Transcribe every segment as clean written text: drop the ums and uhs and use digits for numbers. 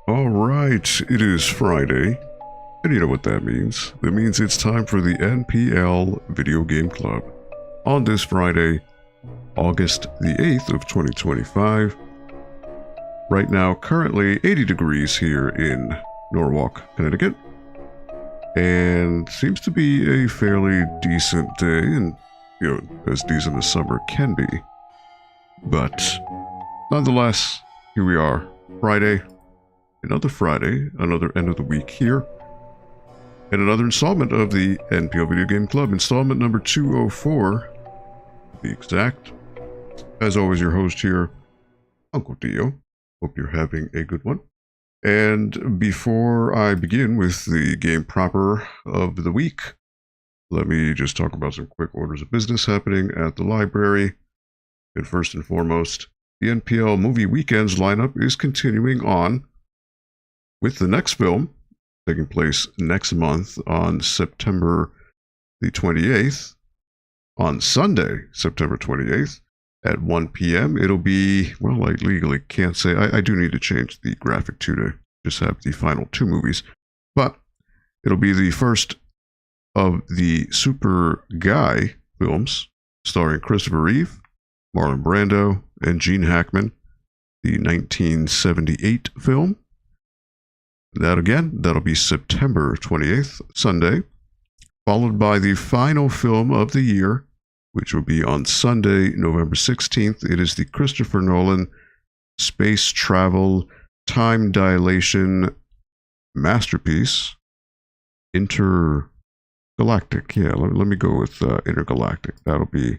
Alright, it is Friday, and you know what that means. That means it's time for the NPL Video Game Club. On this Friday, August the 8th of 2025. Right now, currently 80 degrees here in Norwalk, Connecticut. And seems to be a fairly decent day, and, you know, as decent as summer can be. But, nonetheless, here we are, Friday. Another end of the week here. And another installment of the NPL Video Game Club, installment number 204, to be exact. As always, your host here, Uncle Dio. Hope you're having a good one. And before I begin with the game proper of the week, let me just talk about some quick orders of business happening at the library. And first and foremost, the NPL Movie Weekends lineup is continuing on with the next film taking place next month on September the 28th. On Sunday, September 28th at 1 p.m. It'll be, well, I legally can't say. I do need to change the graphic too to just have the final two movies. But it'll be the first of the Super Guy films starring Christopher Reeve, Marlon Brando, and Gene Hackman, the 1978 film. That'll be September 28th, Sunday, followed by the final film of the year, which will be on Sunday, November 16th. It is the Christopher Nolan space travel time dilation masterpiece, Intergalactic. Yeah, let me go with Intergalactic. That'll be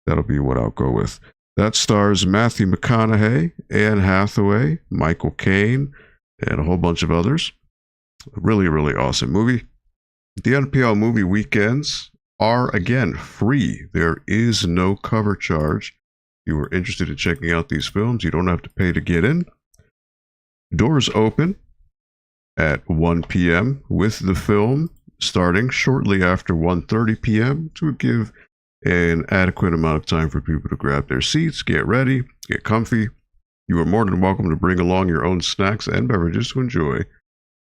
what I'll go with. That stars Matthew McConaughey, Anne Hathaway, Michael Caine, and a whole bunch of others. Really, really awesome movie. The NPL movie weekends are, again, free. There is no cover charge. If you are interested in checking out these films, you don't have to pay to get in. Doors open at 1 p.m. with the film starting shortly after 1:30 p.m. to give an adequate amount of time for people to grab their seats, get ready, get comfy. You are more than welcome to bring along your own snacks and beverages to enjoy,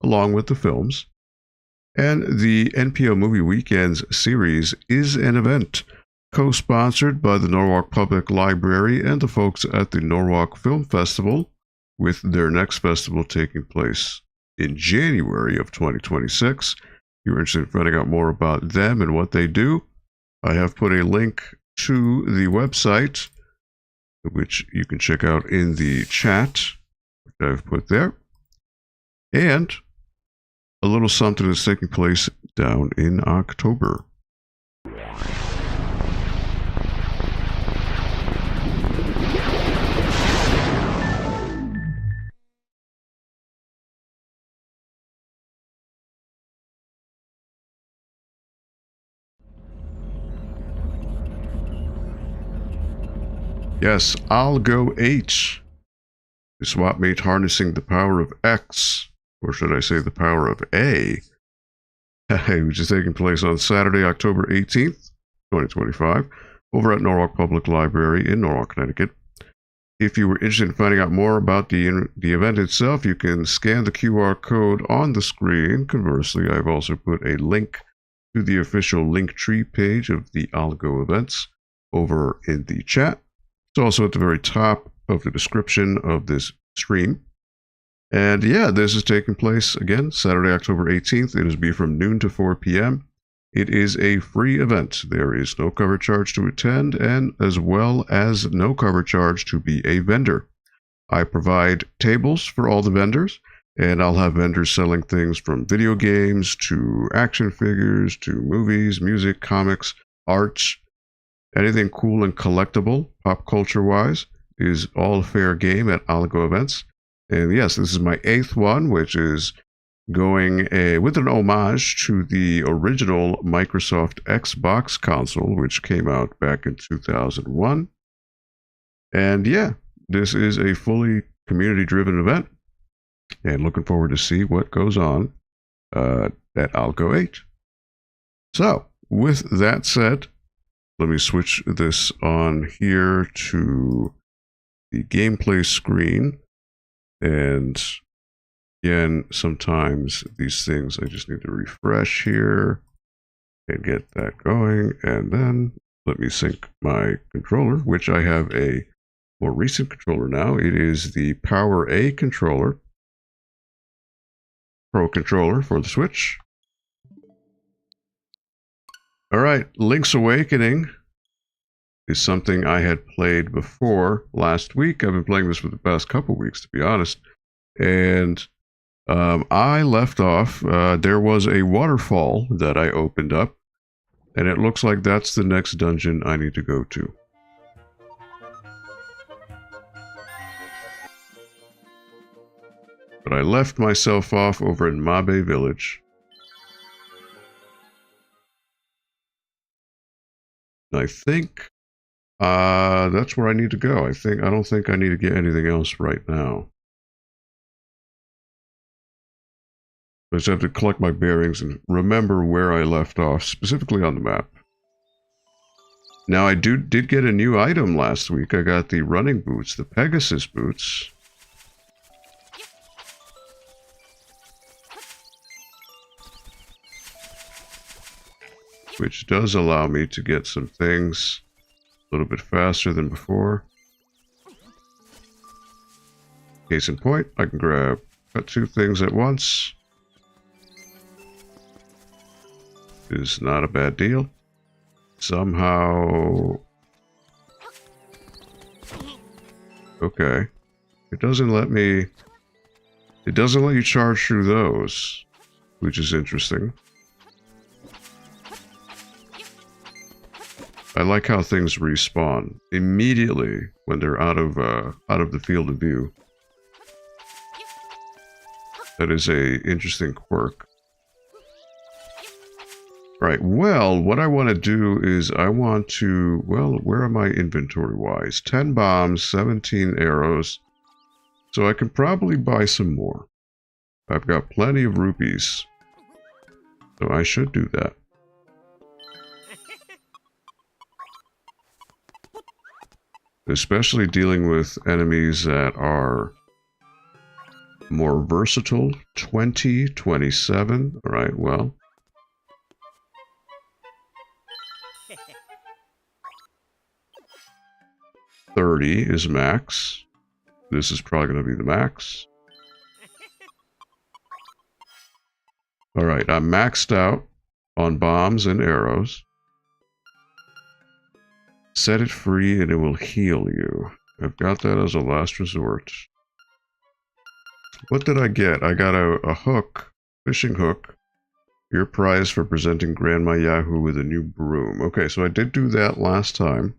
along with the films. And the NPL Movie Weekends series is an event co-sponsored by the Norwalk Public Library and the folks at the Norwalk Film Festival, with their next festival taking place in January of 2026. If you're interested in finding out more about them and what they do, I have put a link to the website, which you can check out in the chat, which I've put there. And a little something that's taking place down in October. Yes, Algo H, the swap meet harnessing the power of X, or should I say the power of A, which is taking place on Saturday, October 18th, 2025, over at Norwalk Public Library in Norwalk, Connecticut. If you were interested in finding out more about the event itself, you can scan the QR code on the screen. Conversely, I've also put a link to the official Linktree page of the Algo events over in the chat. It's also at the very top of the description of this stream. And yeah, this is taking place again Saturday, October 18th. It is be from noon to 4 p.m. It is a free event. There is no cover charge to attend, and as well as no cover charge to be a vendor. I provide tables for all the vendors, and I'll have vendors selling things from video games to action figures to movies, music, comics, arts. Anything cool and collectible, pop culture-wise, is all fair game at Algo events. And yes, this is my 8th one, which is going with an homage to the original Microsoft Xbox console, which came out back in 2001. And yeah, this is a fully community-driven event, and looking forward to see what goes on at Algo 8. So, with that said, let me switch this on here to the gameplay screen. And again, sometimes these things I just need to refresh here and get that going. And then let me sync my controller, which I have a more recent controller now. It is the Power A controller, Pro controller for the Switch. All right, Link's Awakening is something I had played before last week. I've been playing this for the past couple weeks, to be honest. And I left off, there was a waterfall that I opened up, and it looks like that's the next dungeon I need to go to. But I left myself off over in Mabe Village. I think that's where I need to go. I don't think I need to get anything else right now. I just have to collect my bearings and remember where I left off, specifically on the map. Now, I did get a new item last week. I got the running boots, the Pegasus boots. Which does allow me to get some things a little bit faster than before. Case in point, I can cut 2 things at once. Is not a bad deal. somehow... Okay. It doesn't let me... It doesn't let you charge through those, which is interesting. I like how things respawn immediately when they're out of the field of view. That is a interesting quirk. Right, well, what I want to do is I want to... Well, where am I inventory-wise? 10 bombs, 17 arrows. So I can probably buy some more. I've got plenty of rupees. So I should do that. Especially dealing with enemies that are more versatile. 20, 27. Alright, well. 30 is max. This is probably going to be the max. Alright, I'm maxed out on bombs and arrows. Set it free and it will heal you. I've got that as a last resort. What did I get? I got a hook, fishing hook. Your prize for presenting Grandma Yahoo with a new broom. Okay, so I did do that last time.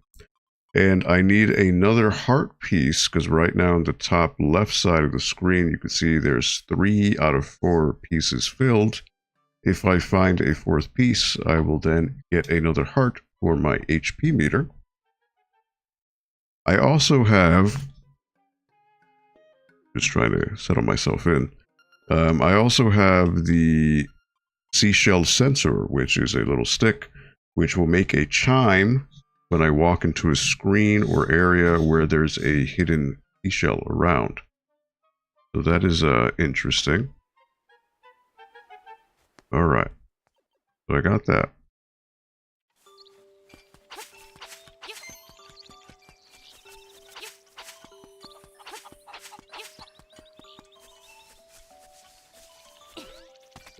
And I need another heart piece, because right now on the top left side of the screen, you can see there's 3 out of 4 pieces filled. If I find a 4th piece, I will then get another heart for my HP meter. I also have... Just trying to settle myself in. I also have the seashell sensor, which is a little stick, which will make a chime when I walk into a screen or area where there's a hidden seashell around. So that is interesting. Alright. So I got that.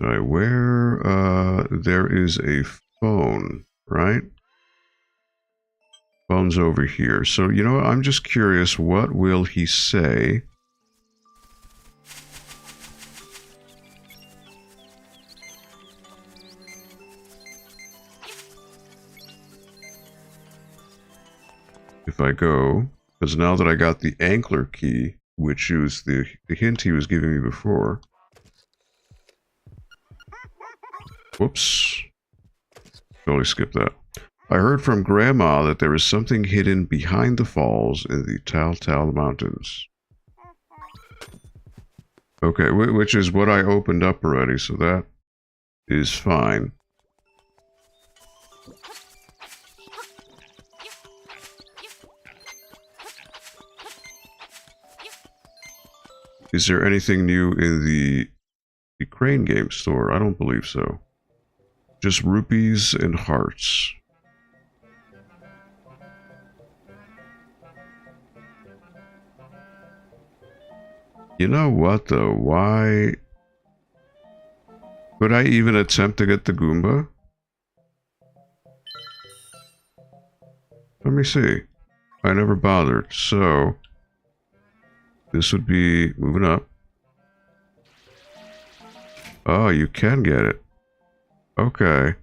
Alright, where there is a phone, right? Phone's over here. So, you know, I'm just curious, what will he say? If I go, because now that I got the ankler key, which was the hint he was giving me before. Whoops. Totally skipped that. I heard from Grandma that there is something hidden behind the falls in the Tal Tal Mountains. Okay, which is what I opened up already, so that is fine. Is there anything new in the Crane game store? I don't believe so. Just rupees and hearts. You know what, though? Why... Could I even attempt to get the Goomba? Let me see. I never bothered, so... This would be moving up. Oh, you can get it. Okay.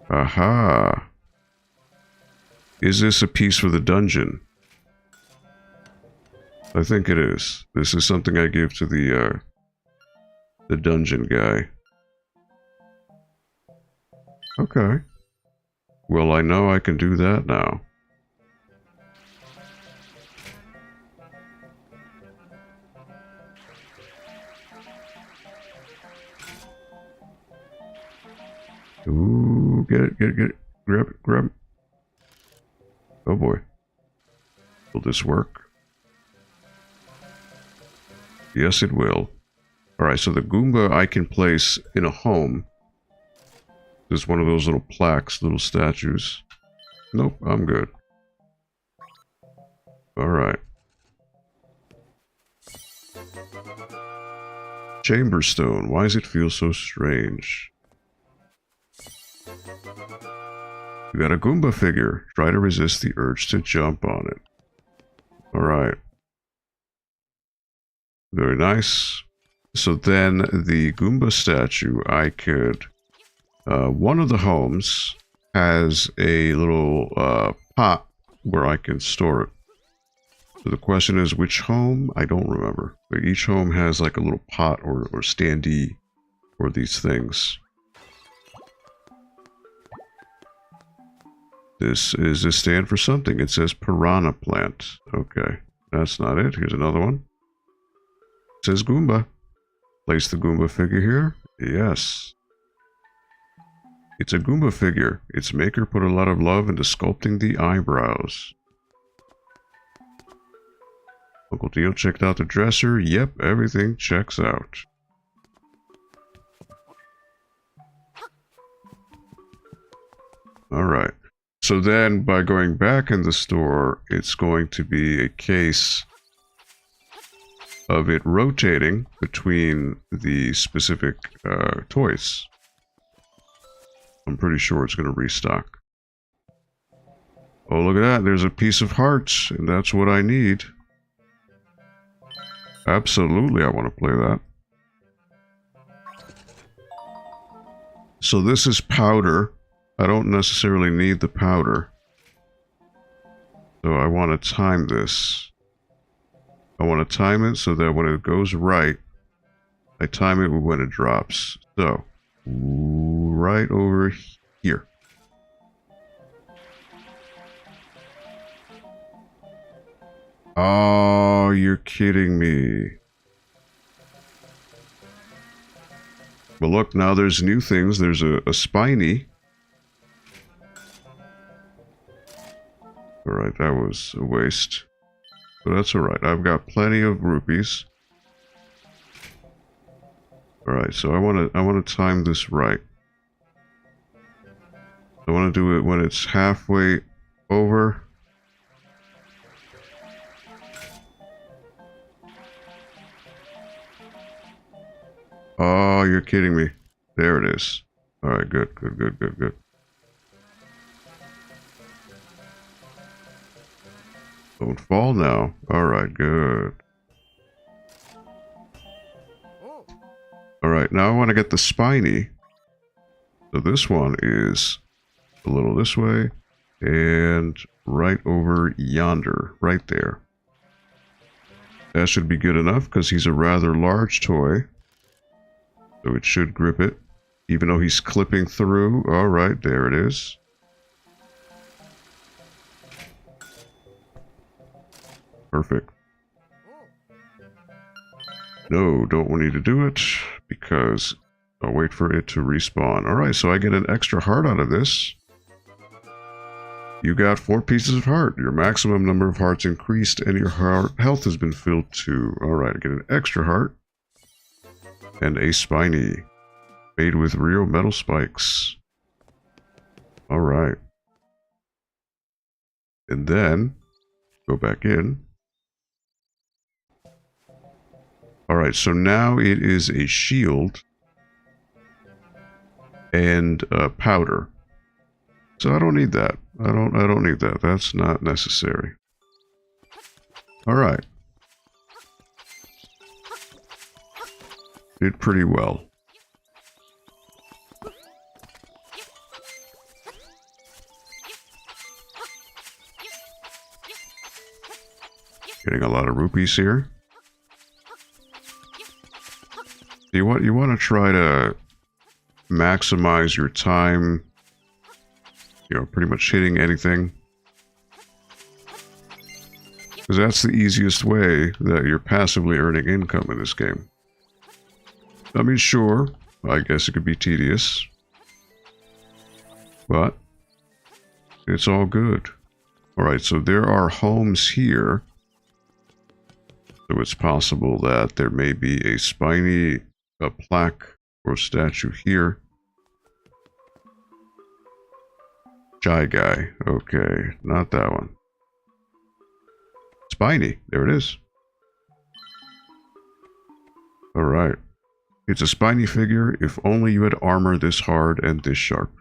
Aha. Is this a piece for the dungeon? I think it is. This is something I give to the dungeon guy. Okay. Well, I know I can do that now. Ooh, get it, get it, get it. Grab it, grab it. Oh boy. Will this work? Yes, it will. Alright, so the Goomba I can place in a home. There's one of those little plaques, little statues. Nope, I'm good. Alright. Chamber stone. Why does it feel so strange? We got a Goomba figure. Try to resist the urge to jump on it. Alright. Very nice. So then the Goomba statue, I could... one of the homes has a little pot where I can store it. So the question is, which home? I don't remember. But each home has like a little pot or standee for these things. Does this stand for something? It says piranha plant. Okay, that's not it. Here's another one. It says Goomba. Place the Goomba figure here. Yes. It's a Goomba figure. Its maker put a lot of love into sculpting the eyebrows. Uncle Dio checked out the dresser. Yep, everything checks out. Alright. So then, by going back in the store, it's going to be a case of it rotating between the specific toys. I'm pretty sure it's going to restock. Oh, look at that. There's a piece of heart, and that's what I need. Absolutely, I want to play that. So this is powder. I don't necessarily need the powder. So I want to time this. I want to time it so that when it goes right, I time it when it drops. So, right over here. Oh, you're kidding me. Well, look, now there's new things. There's a spiny. Alright, that was a waste. But that's alright. I've got plenty of rupees. Alright, so I wanna time this right. I wanna do it when it's halfway over. Oh, you're kidding me. There it is. Alright, good. Don't fall now. Alright, good. Alright, now I want to get the spiny. So this one is a little this way. And right over yonder. Right there. That should be good enough because he's a rather large toy. So it should grip it. Even though he's clipping through. Alright, there it is. Perfect. No, don't need to do it because I'll wait for it to respawn. Alright, so I get an extra heart out of this. You got 4 pieces of heart. Your maximum number of hearts increased and your health has been filled too. Alright, I get an extra heart. And a spiny. Made with real metal spikes. Alright. And then, go back in. Alright, so now it is a shield and powder. So I don't need that. I don't need that. That's not necessary. Alright. Did pretty well. Getting a lot of rupees here. You want to try to maximize your time, you know, pretty much hitting anything. Because that's the easiest way that you're passively earning income in this game. I mean, sure, I guess it could be tedious. But it's all good. Alright, so there are homes here. So it's possible that there may be a spiny, a plaque, or statue here. Shy guy. Okay, not that one. Spiny. There it is. Alright. It's a spiny figure. If only you had armor this hard and this sharp.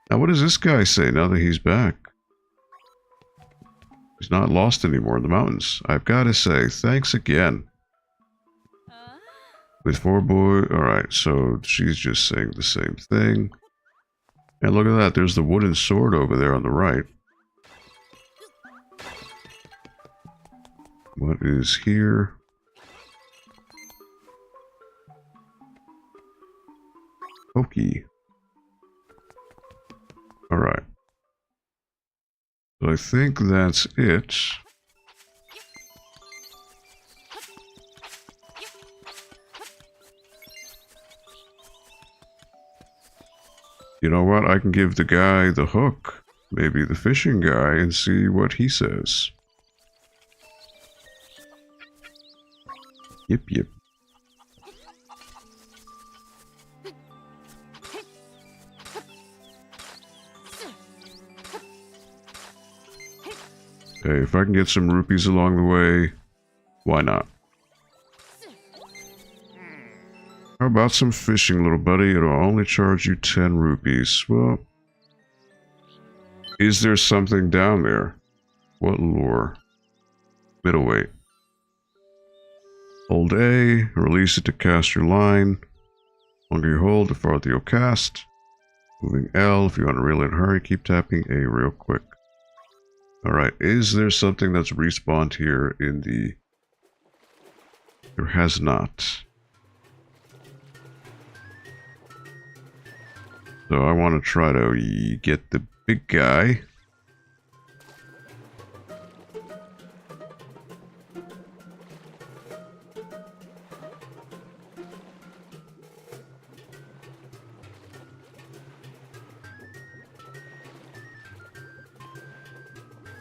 Now what does this guy say now that he's back? He's not lost anymore in the mountains. I've got to say, thanks again. With 4 boys... Alright, so she's just saying the same thing. And look at that, there's the wooden sword over there on the right. What is here? Pokey. Alright. So I think that's it. You know what? I can give the guy the hook. Maybe the fishing guy, and see what he says. Yep, yep. Okay, if I can get some rupees along the way, why not? How about some fishing, little buddy? It'll only charge you 10 rupees. Well, is there something down there? What lure? Middleweight. Hold A, release it to cast your line. Longer you hold, the farther you'll cast. Moving L, if you want to reel in a hurry, keep tapping A real quick. Alright, is there something that's respawned here in the... There has not. So I want to try to get the big guy.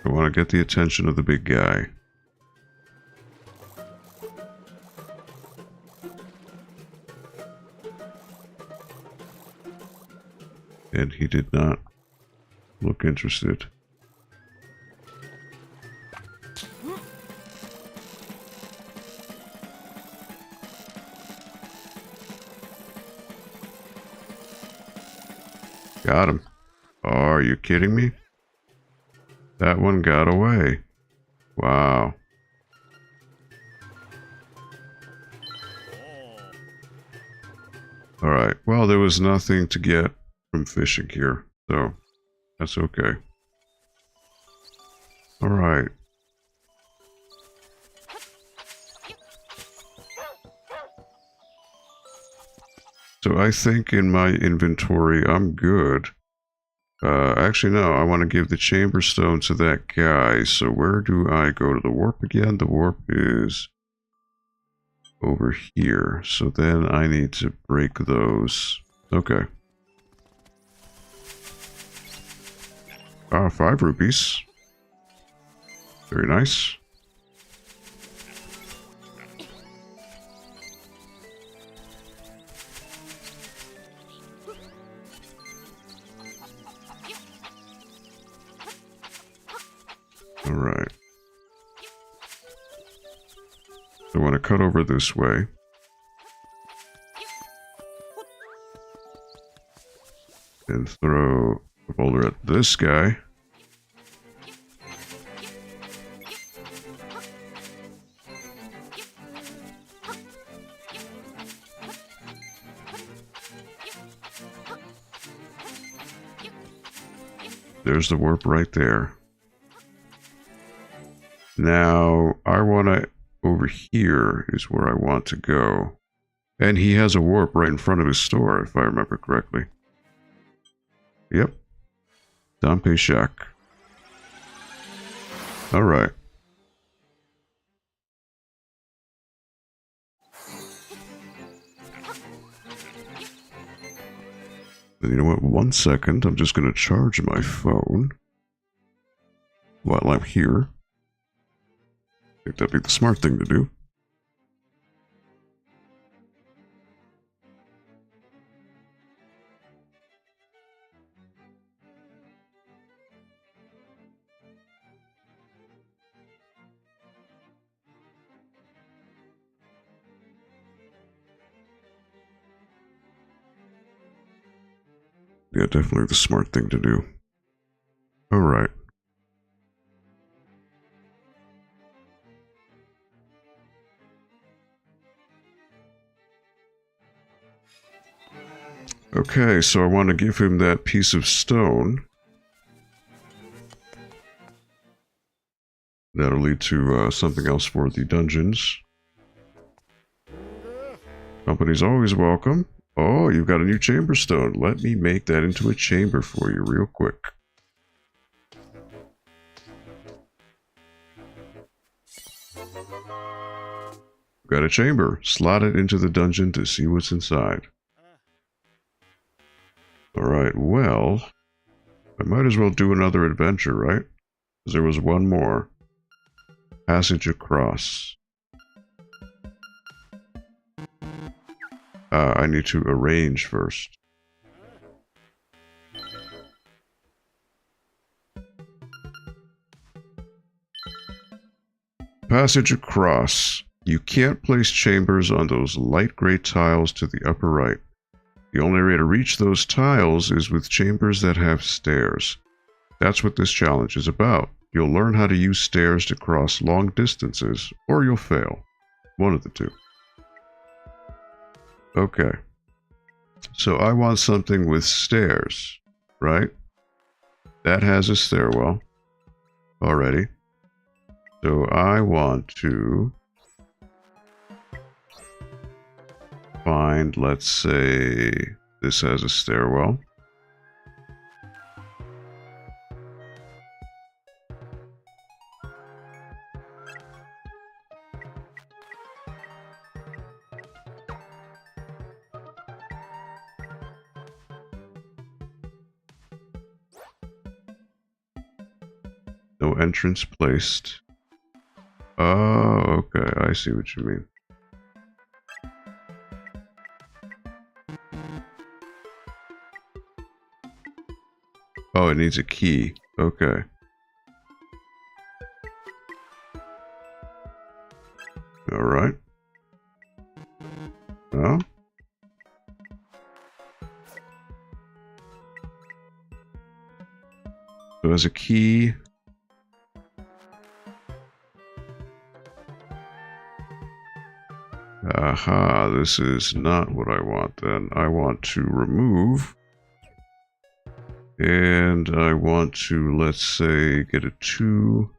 I want to get the attention of the big guy. And he did not look interested. Got him. Oh, are you kidding me? That one got away. Wow. Alright, well, there was nothing to get from fishing here, so that's okay. Alright. So I think in my inventory I'm good. Actually no, I want to give the chamber stone to that guy, so where do I go to the warp again? The warp is over here, so then I need to break those. Okay. 5 rupees. Very nice. Alright. So I want to cut over this way. And throw a boulder at this guy. There's the warp right there. Now, I want to... Over here is where I want to go. And he has a warp right in front of his store, if I remember correctly. Yep. Dampe Shack. Alright. You know what? 1 second. I'm just going to charge my phone while I'm here. I think that'd be the smart thing to do. Yeah, definitely the smart thing to do. Alright. Okay, so I want to give him that piece of stone. That'll lead to something else for the dungeons. Company's always welcome. Oh, you've got a new chamber stone. Let me make that into a chamber for you real quick. Got a chamber. Slot it into the dungeon to see what's inside. Alright, well, I might as well do another adventure, right? Because there was one more. Passage across. I need to arrange first. Passage across. You can't place chambers on those light gray tiles to the upper right. The only way to reach those tiles is with chambers that have stairs. That's what this challenge is about. You'll learn how to use stairs to cross long distances, or you'll fail. One of the two. Okay. So I want something with stairs, right? That has a stairwell already. So I want to find, let's say, this has a stairwell. No entrance placed. Oh, okay. I see what you mean. Oh, it needs a key. Okay. Alright. Well. So as a key. Aha, this is not what I want then. I want to remove. And I want to, let's say, get a 2.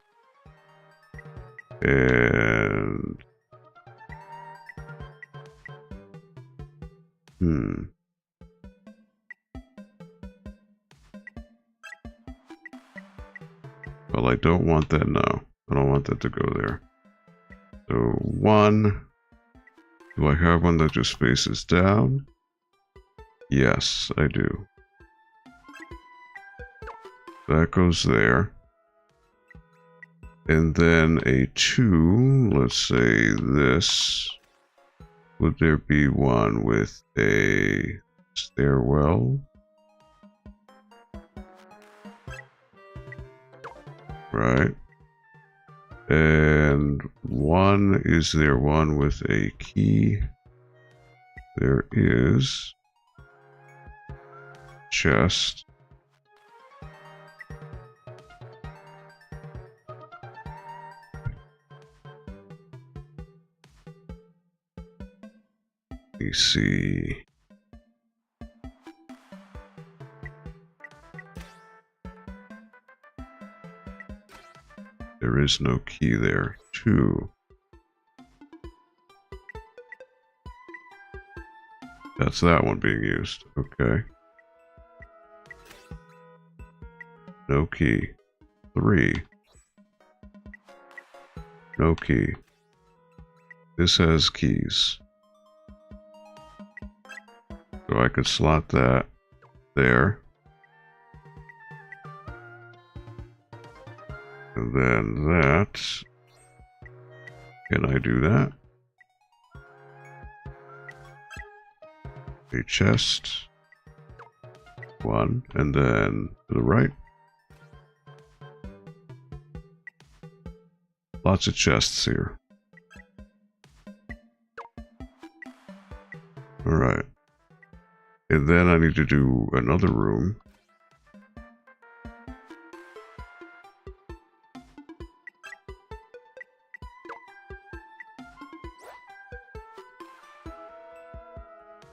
And... Well, I don't want that now. I don't want that to go there. So, 1. Do I have one that just faces down? Yes, I do. That goes there. And then a 2, let's say this. Would there be one with a stairwell? Right. And 1, is there one with a key? There is. Chest. Let me see. There is no key there. 2. That's that one being used. Okay. No key. 3. No key. This has keys. So I could slot that there. And then that. Can I do that? A chest. 1. And then to the right. Lots of chests here. Alright. And then I need to do another room.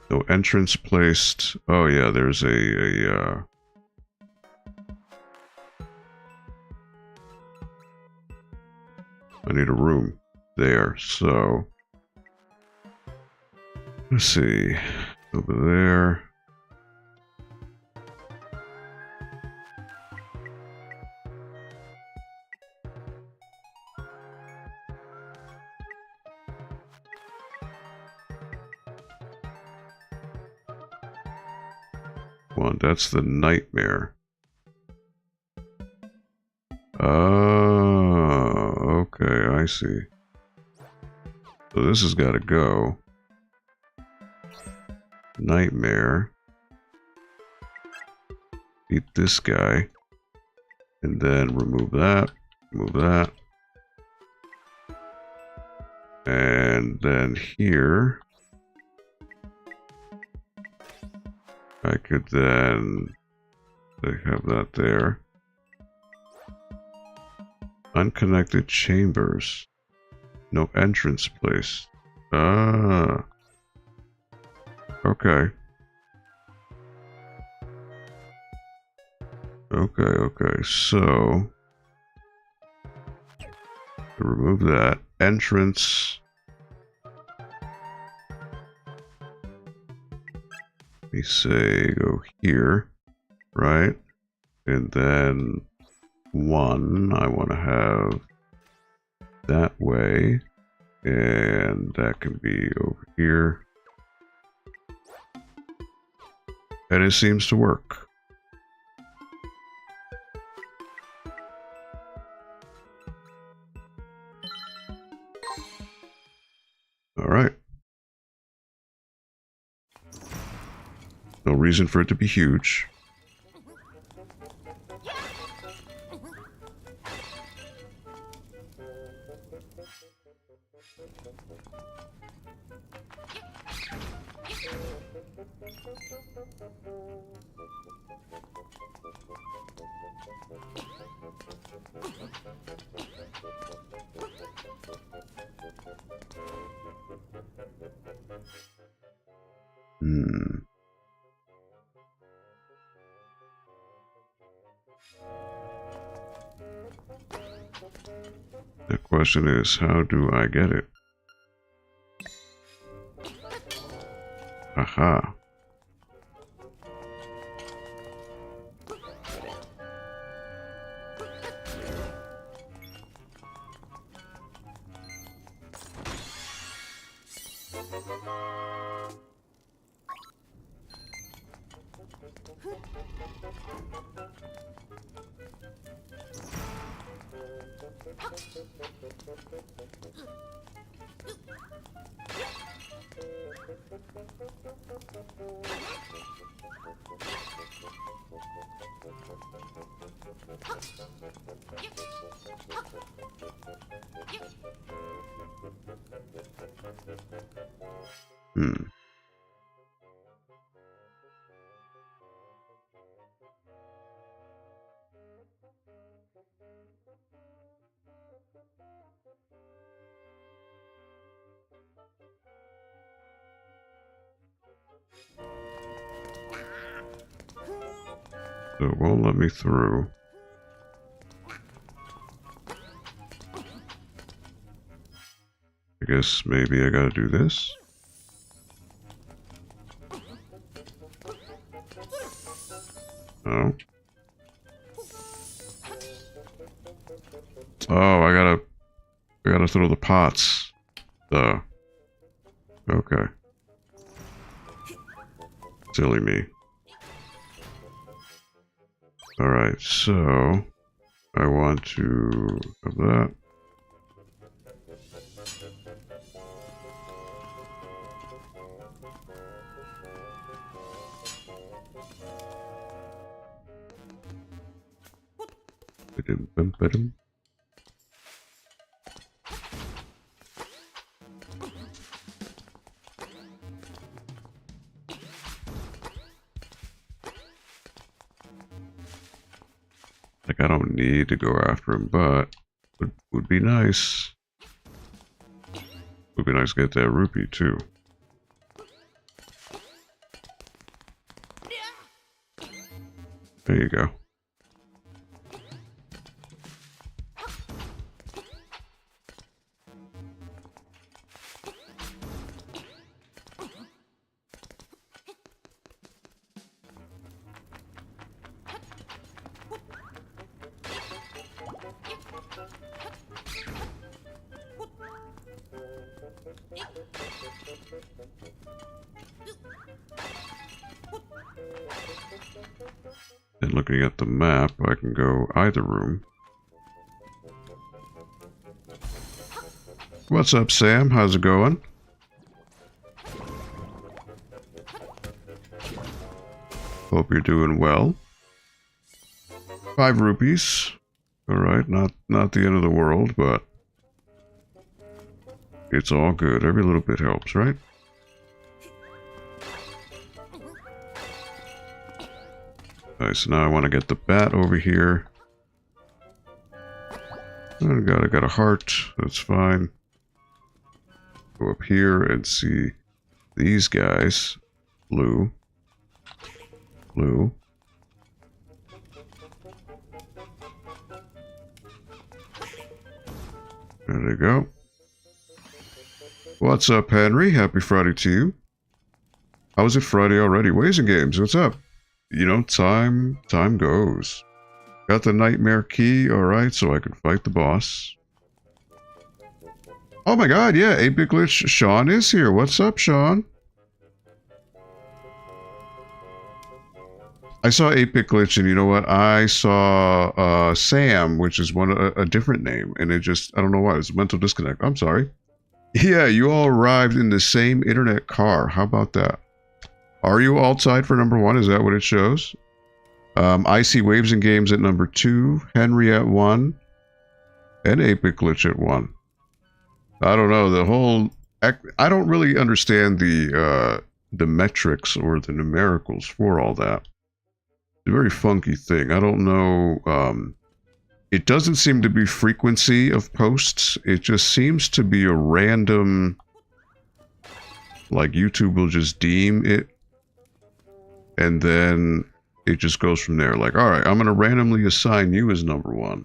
No entrance placed. Oh yeah, there's I need a room there, so let's see. Over there. One, that's the nightmare. Oh, okay, I see. So this has got to go. Nightmare. Eat this guy. And then remove that. Move that. And then here. I could then have that there. Unconnected chambers. No entrance place. Ah. Okay. Okay. So, remove that. Entrance. Let me say go here, right? And then one, I want to have that way, and that can be over here. And it seems to work. All right. No reason for it to be huge. The question is, how do I get it? Aha. So it won't let me through. I guess maybe I gotta do this. No. Oh, I gotta throw the pots. Duh. Okay. Silly me. Alright, so I want to have that. Ba-dum. Like, I don't need to go after him, but would be nice. Would be nice to get that rupee, too. There you go. And looking at the map, I can go either room. What's up, Sam? How's it going? Hope you're doing well. 5 rupees. Alright, not the end of the world, but it's all good. Every little bit helps, right? Nice, now I want to get the bat over here. I got a heart, that's fine. Go up here and see these guys. Blue. Blue. There they go. What's up, Henry? Happy Friday to you. How is it Friday already? Ways and Games, what's up? You know, time goes. Got the nightmare key, alright, so I can fight the boss. Oh my god, yeah, 8-bit glitch Sean is here. What's up, Sean? I saw 8-bit glitch, and you know what? I saw Sam, which is a different name, and it just, I don't know why, it was a mental disconnect. I'm sorry. Yeah, you all arrived in the same internet car. How about that? Are you all tied for number 1? Is that what it shows? I see Waves and Games at number 2, Henry at 1, and 8-bit glitch at 1. I don't know, the whole... I don't really understand the metrics or the numericals for all that. It's a very funky thing. I don't know... it doesn't seem to be frequency of posts. It just seems to be a random... Like, YouTube will just deem it. And then it just goes from there. Like, alright, I'm going to randomly assign you as number 1.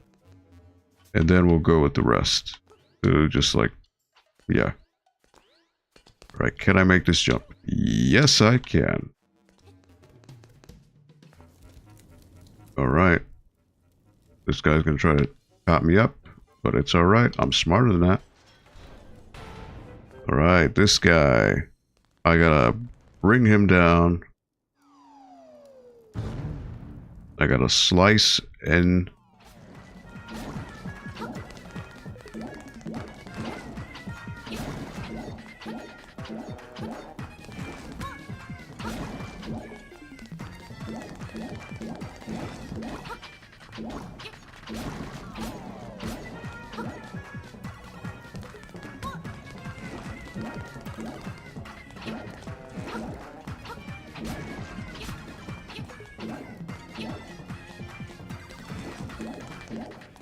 And then we'll go with the rest. So just like, yeah. Alright, can I make this jump? Yes, I can. Alright. This guy's going to try to top me up. But it's alright. I'm smarter than that. Alright, this guy. I gotta bring him down. I gotta slice and...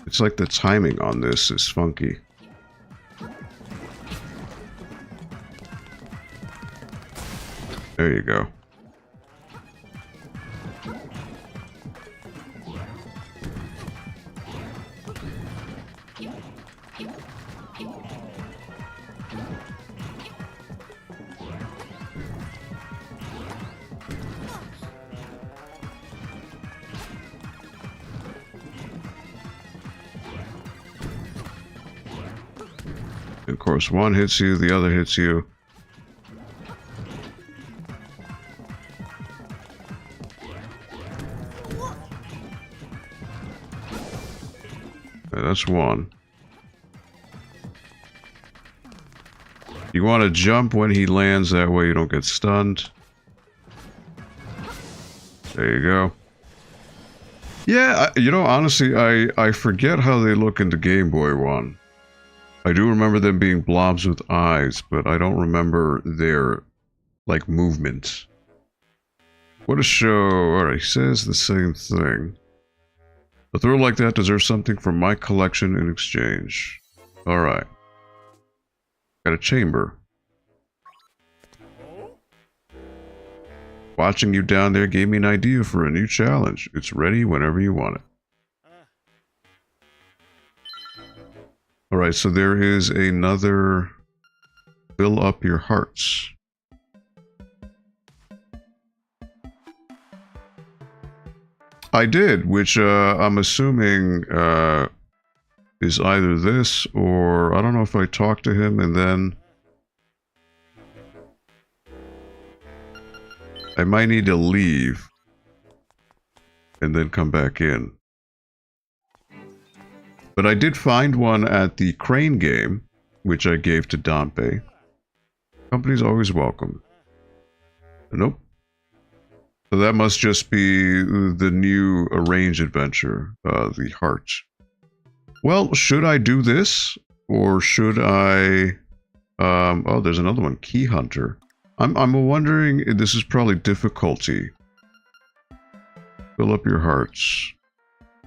It's like the timing on this is funky. There you go. Of course, one hits you, the other hits you. Okay, that's one. You want to jump when he lands, that way you don't get stunned. There you go. Yeah, you know, honestly, I forget how they look in the Game Boy one. I do remember them being blobs with eyes, but I don't remember their, like, movement. What a show. Alright, he says the same thing. A thrill like that deserves something from my collection in exchange. Alright. Got a chamber. Watching you down there gave me an idea for a new challenge. It's ready whenever you want it. Alright, so there is another fill up your hearts. I did, which I'm assuming is either this or I don't know if I talked to him and then I might need to leave and then come back in. But I did find one at the crane game, which I gave to Dompe. Company's always welcome. Nope. So that must just be the new arranged adventure, the heart. Well, should I do this? Or should I... oh, there's another one, Key Hunter. I'm wondering, this is probably difficulty. Fill up your hearts.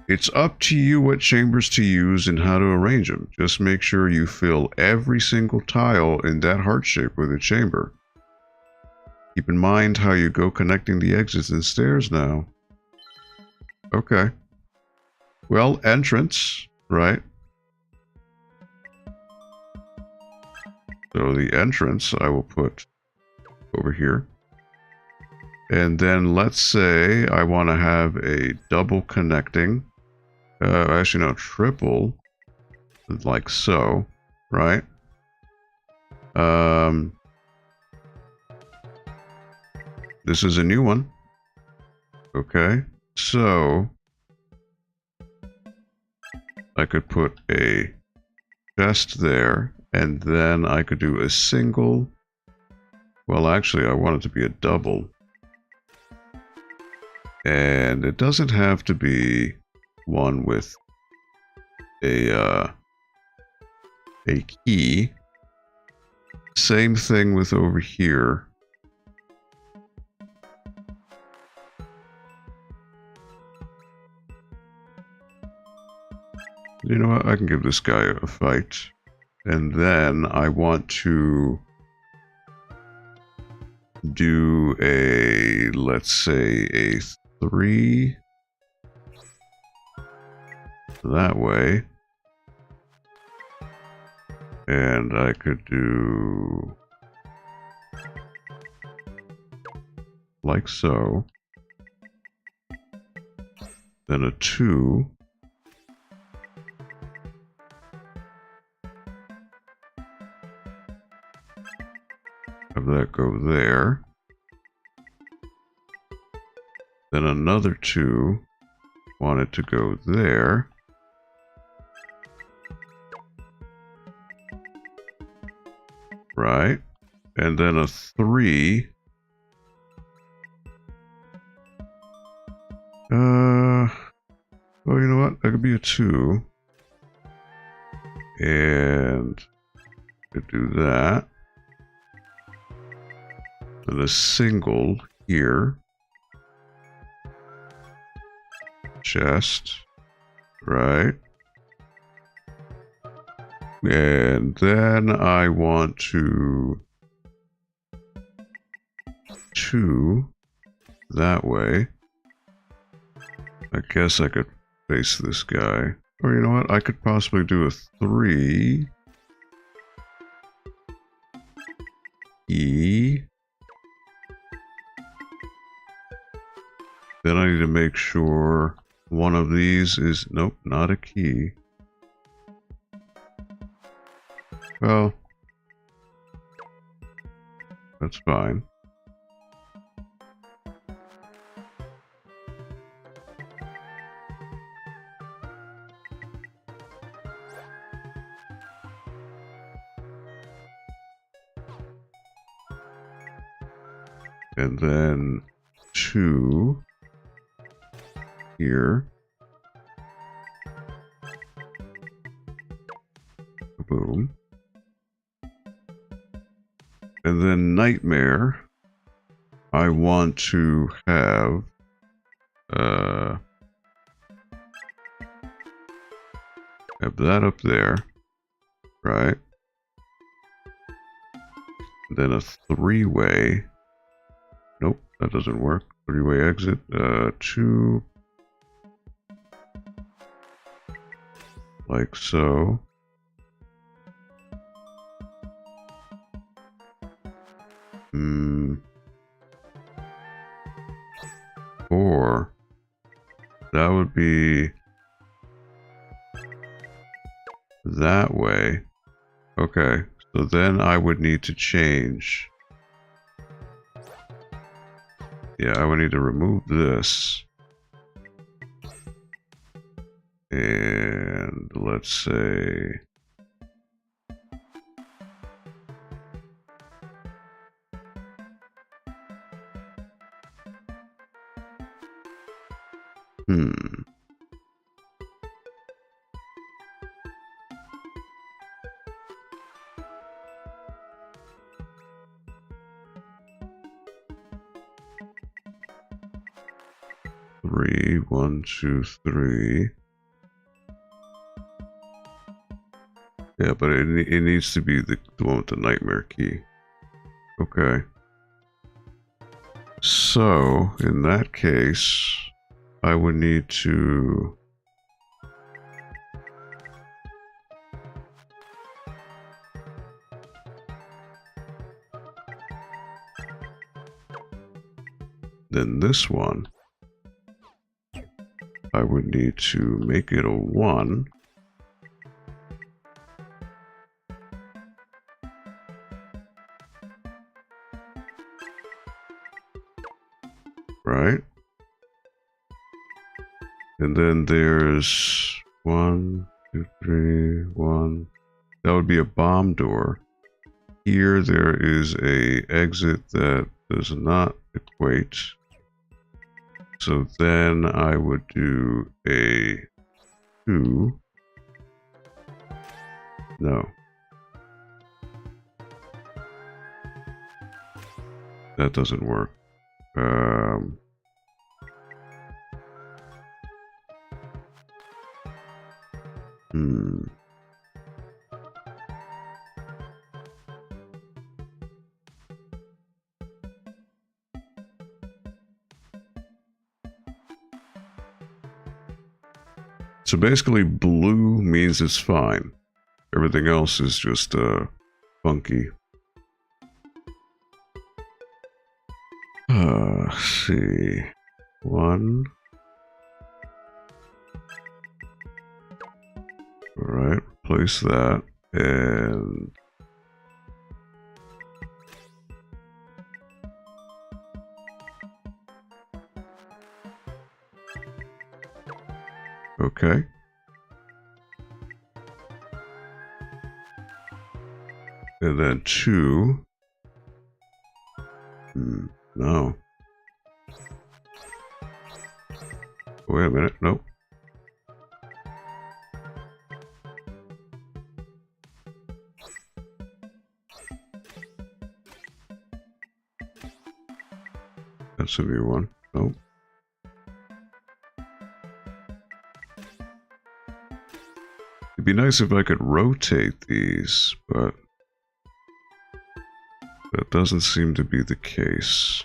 It's up to you what chambers to use and how to arrange them. Just make sure you fill every single tile in that heart shape with a chamber. Keep in mind how you go connecting the exits and stairs now. Okay. Well, entrance, right? So the entrance I will put over here. And then let's say I want to have a double connecting. Actually, no, triple. Like so, right? This is a new one. Okay, so I could put a chest there, and then I could do a single. Well, actually, I want it to be a double. And it doesn't have to be one with a key. Same thing with over here. You know what? I can give this guy a fight. And then I want to do a, let's say, a 3 that way. And I could do like so. Then a 2. Have that go there. Then another 2. Want it to go there. Right. And then a 3. Well, you know what? That could be a 2. And could do that. And a single here. Chest. Right. And then I want to 2 that way. I guess I could face this guy. Or you know what? I could possibly do a 3. E. Then I need to make sure one of these is... Nope, not a key. Well, that's fine. And then 2 here. Boom. And then Nightmare, I want to have Have that up there, right? Then a three-way. Nope, that doesn't work. Three-way exit. Two. Like so. Or that would be that way. Okay, so then I would need to change. Yeah, I would need to remove this. And let's say three, 1, 2, 3. Yeah, but it needs to be the one with the nightmare key. Okay. So, in that case, I would need to... Then this one, I would need to make it a 1. Right? And then there's 1, 2, 3, 1. That would be a bomb door. Here there is a exit that does not equate. So then I would do a 2. No. That doesn't work. So basically blue means it's fine. Everything else is just funky. Let's see. 1. Alright, place that and okay. And then 2. No. Wait a minute. Nope. That's a new one. Nope. It'd be nice if I could rotate these, but that doesn't seem to be the case.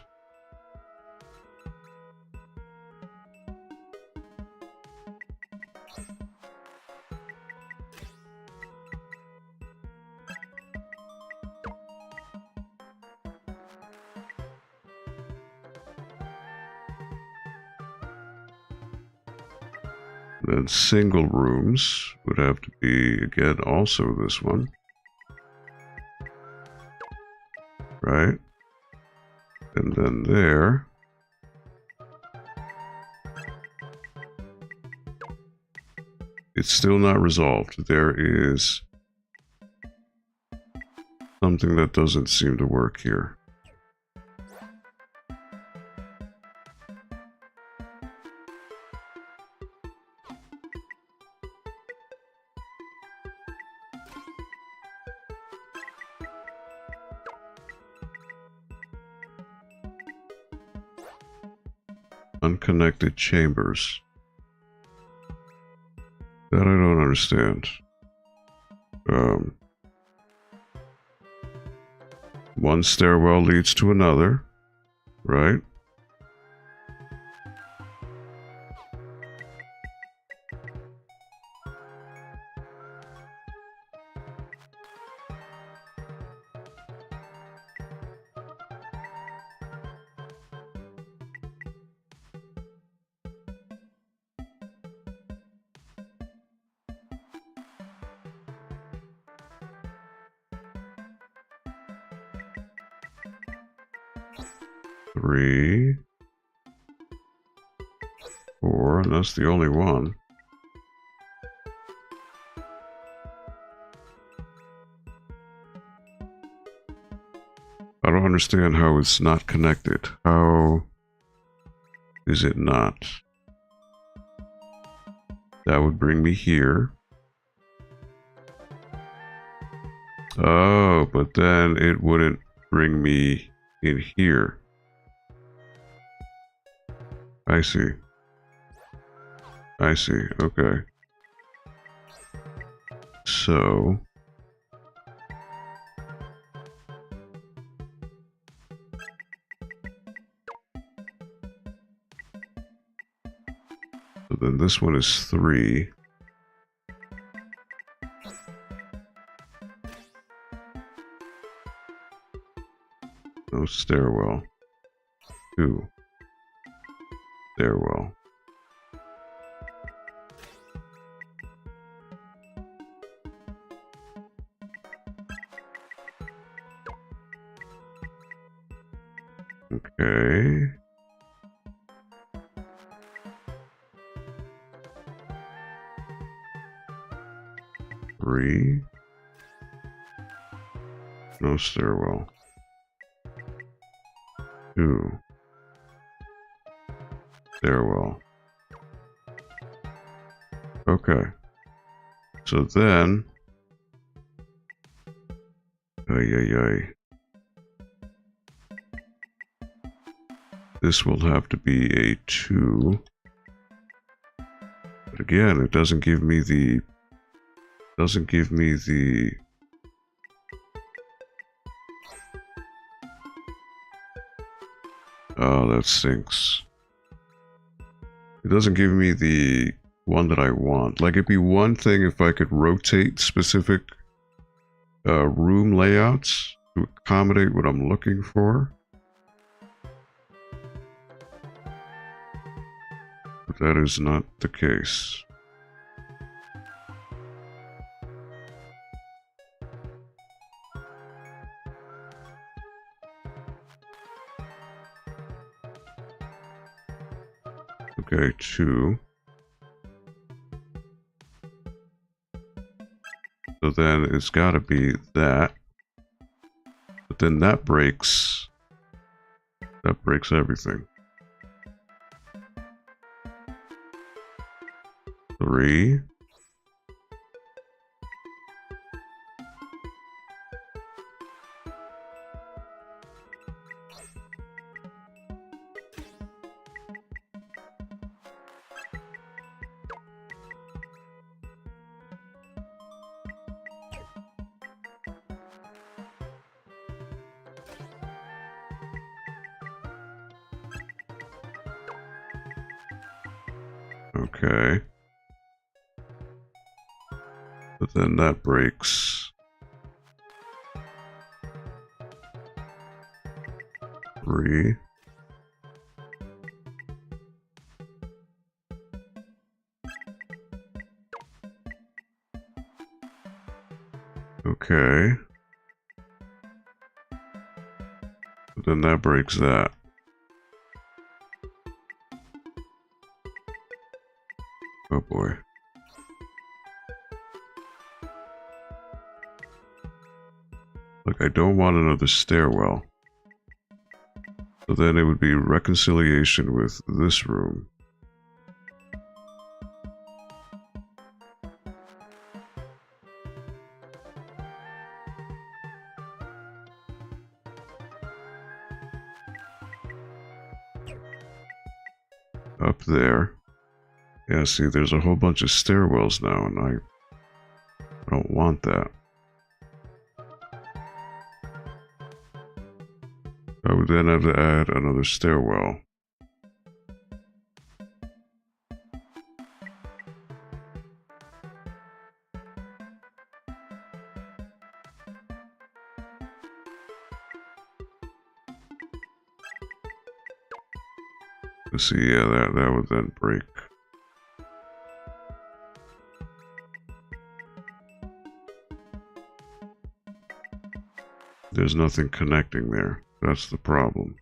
Then single rooms would have to be, again, also this one. Right? And then there. It's still not resolved. There is something that doesn't seem to work here. Unconnected chambers. That I don't understand. One stairwell leads to another, right? Three, four, and that's the only one. I don't understand how it's not connected. How is it not? That would bring me here. Oh, but then it wouldn't bring me in here. I see. I see. Okay. So... So then this one is 3. No stairwell. 2. Stairwell. Okay. Three. No stairwell. 2. Stairwell. Okay. So then... This will have to be a 2. But again, it doesn't give me the... Oh, that stinks. It doesn't give me the one that I want. Like, it'd be one thing if I could rotate specific room layouts to accommodate what I'm looking for. But that is not the case. Okay, 2. So then it's got to be that. But then that breaks everything. 3. Okay. But then that breaks 3. Okay. But then that breaks that. Oh boy. Look, I don't want another stairwell. So then it would be reconciliation with this room. Up there. Yeah, see, there's a whole bunch of stairwells now, and I don't want that. I would then have to add another stairwell. See, yeah, that would then break. There's nothing connecting there. That's the problem.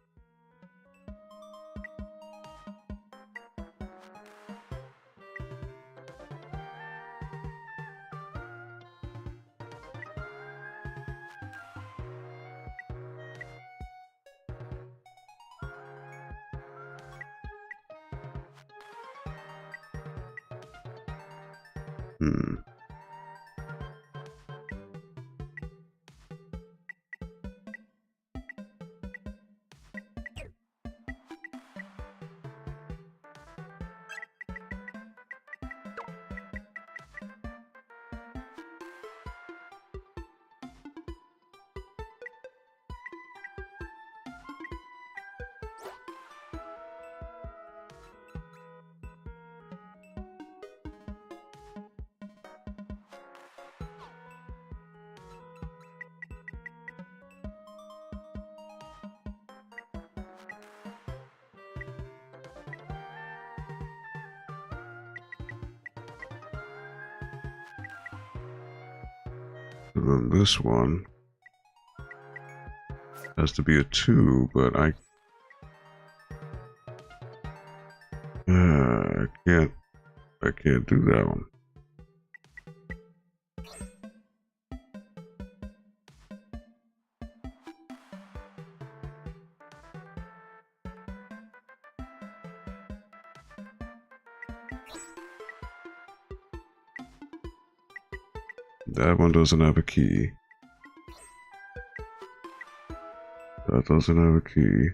And then this one has to be a 2, but I can't do that one. That one doesn't have a key. That doesn't have a key.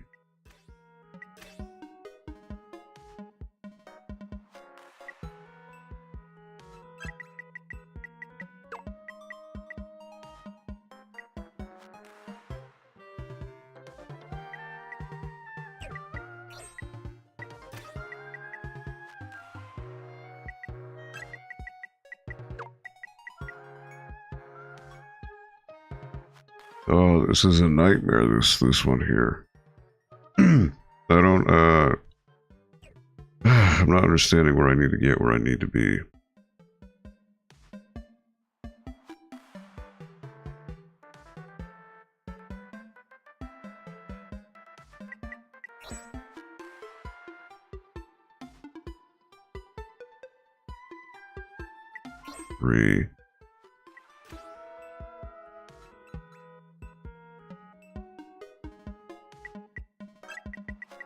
Oh, this is a nightmare, this one here. I don't, I'm not understanding where I need to get where I need to be. Three.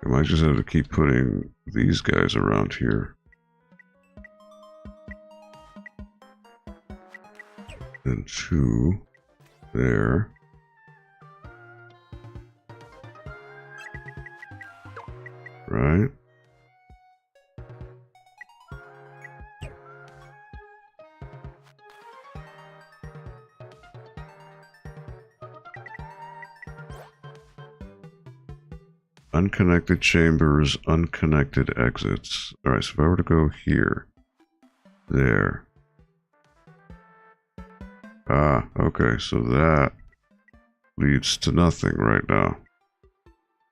I might just have to keep putting these guys around here. And 2 there. Right? Unconnected chambers, unconnected exits. Alright, so if I were to go here, there. Ah, okay, so that leads to nothing right now.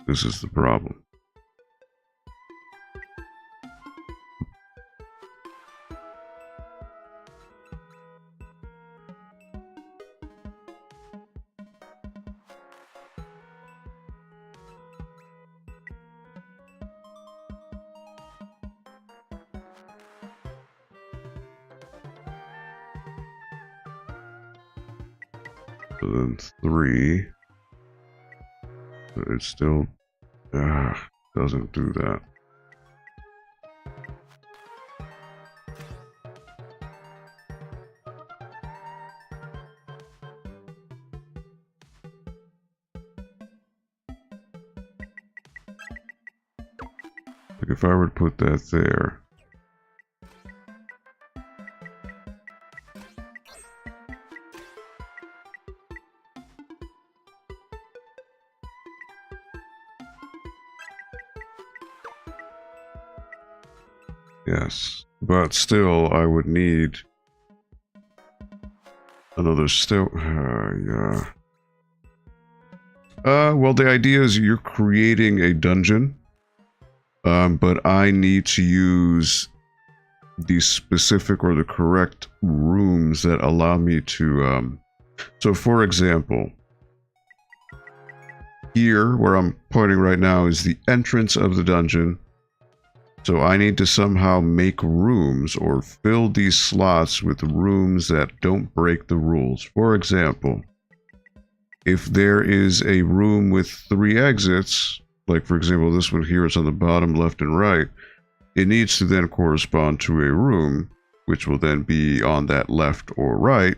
This is the problem. So then 3. It still doesn't do that. Like if I were to put that there, Yes. But still, I would need another yeah. Well, the idea is you're creating a dungeon, but I need to use the specific or the correct rooms that allow me to, so for example, here, where I'm pointing right now, is the entrance of the dungeon. So I need to somehow make rooms or fill these slots with rooms that don't break the rules. For example, if there is a room with 3 exits, like for example this one here is on the bottom left and right, it needs to then correspond to a room which will then be on that left or right,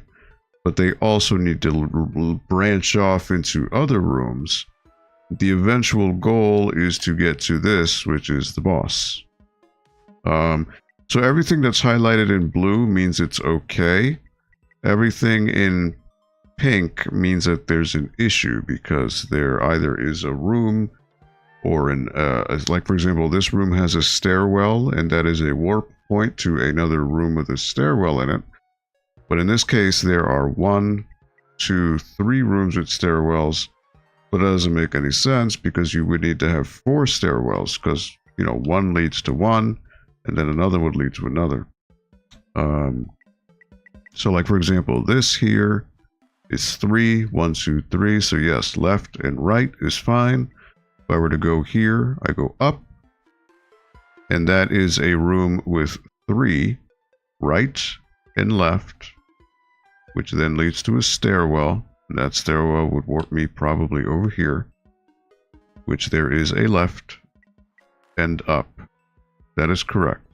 but they also need to branch off into other rooms. The eventual goal is to get to this, which is the boss. So everything that's highlighted in blue means it's okay. Everything in pink means that there's an issue because there either is a room or an, like for example, this room has a stairwell and that is a warp point to another room with a stairwell in it. But in this case, there are 1, 2, 3 rooms with stairwells, but that doesn't make any sense because you would need to have 4 stairwells because, you know, one leads to one and then another would lead to another. So like for example, this here is 3, 1, 2, 3. So yes, left and right is fine. If I were to go here, I go up, and that is a room with 3 right and left, which then leads to a stairwell. And that stairwell would warp me probably over here, which there is a left and up. That is correct.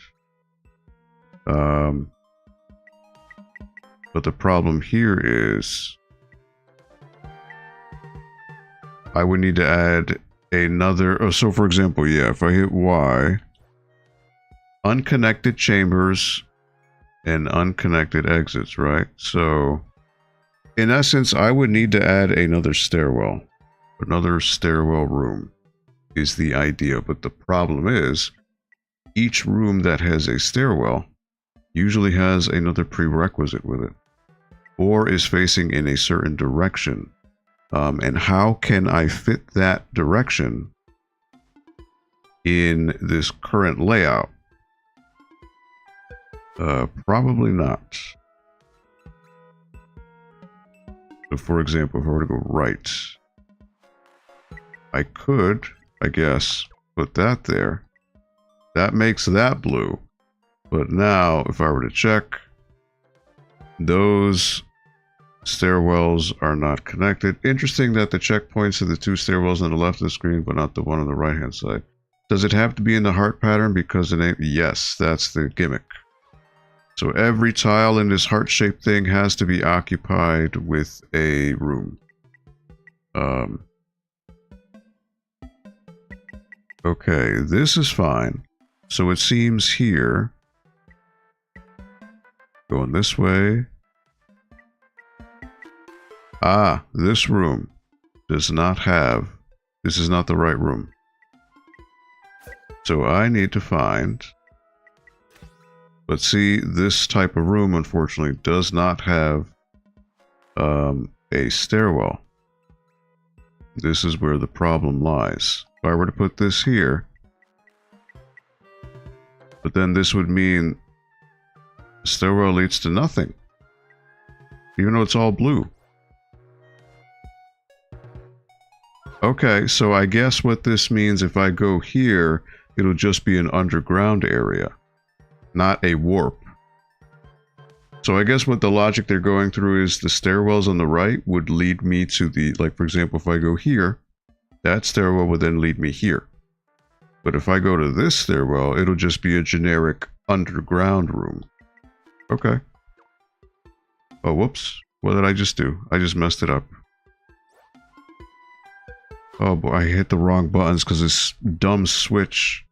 But the problem here is I would need to add another. Oh, so for example, yeah, if I hit Y, unconnected chambers and unconnected exits, right? So in essence, I would need to add another stairwell. Another stairwell room is the idea, but the problem is each room that has a stairwell usually has another prerequisite with it or is facing in a certain direction. And how can I fit that direction in this current layout? Probably not. So for example, if I were to go right, I could, I guess, put that there. That makes that blue. But now, if I were to check, those stairwells are not connected. Interesting that the checkpoints are the 2 stairwells on the left of the screen, but not the one on the right-hand side. Does it have to be in the heart pattern because the name? Yes, that's the gimmick. So every tile in this heart-shaped thing has to be occupied with a room. Okay, this is fine. So it seems here, going this way. Ah, this room does not have, this is not the right room. So I need to find, but see, this type of room unfortunately does not have a stairwell. This is where the problem lies. If I were to put this here, but then this would mean the stairwell leads to nothing, even though it's all blue. Okay, so I guess what this means, if I go here, it'll just be an underground area, not a warp. So I guess what the logic they're going through is the stairwells on the right would lead me to the, like for example, if I go here, that stairwell would then lead me here. But if I go to this stairwell, it'll just be a generic underground room. Okay. Oh, whoops. What did I just do? I just messed it up. Oh boy, I hit the wrong buttons because this dumb switch.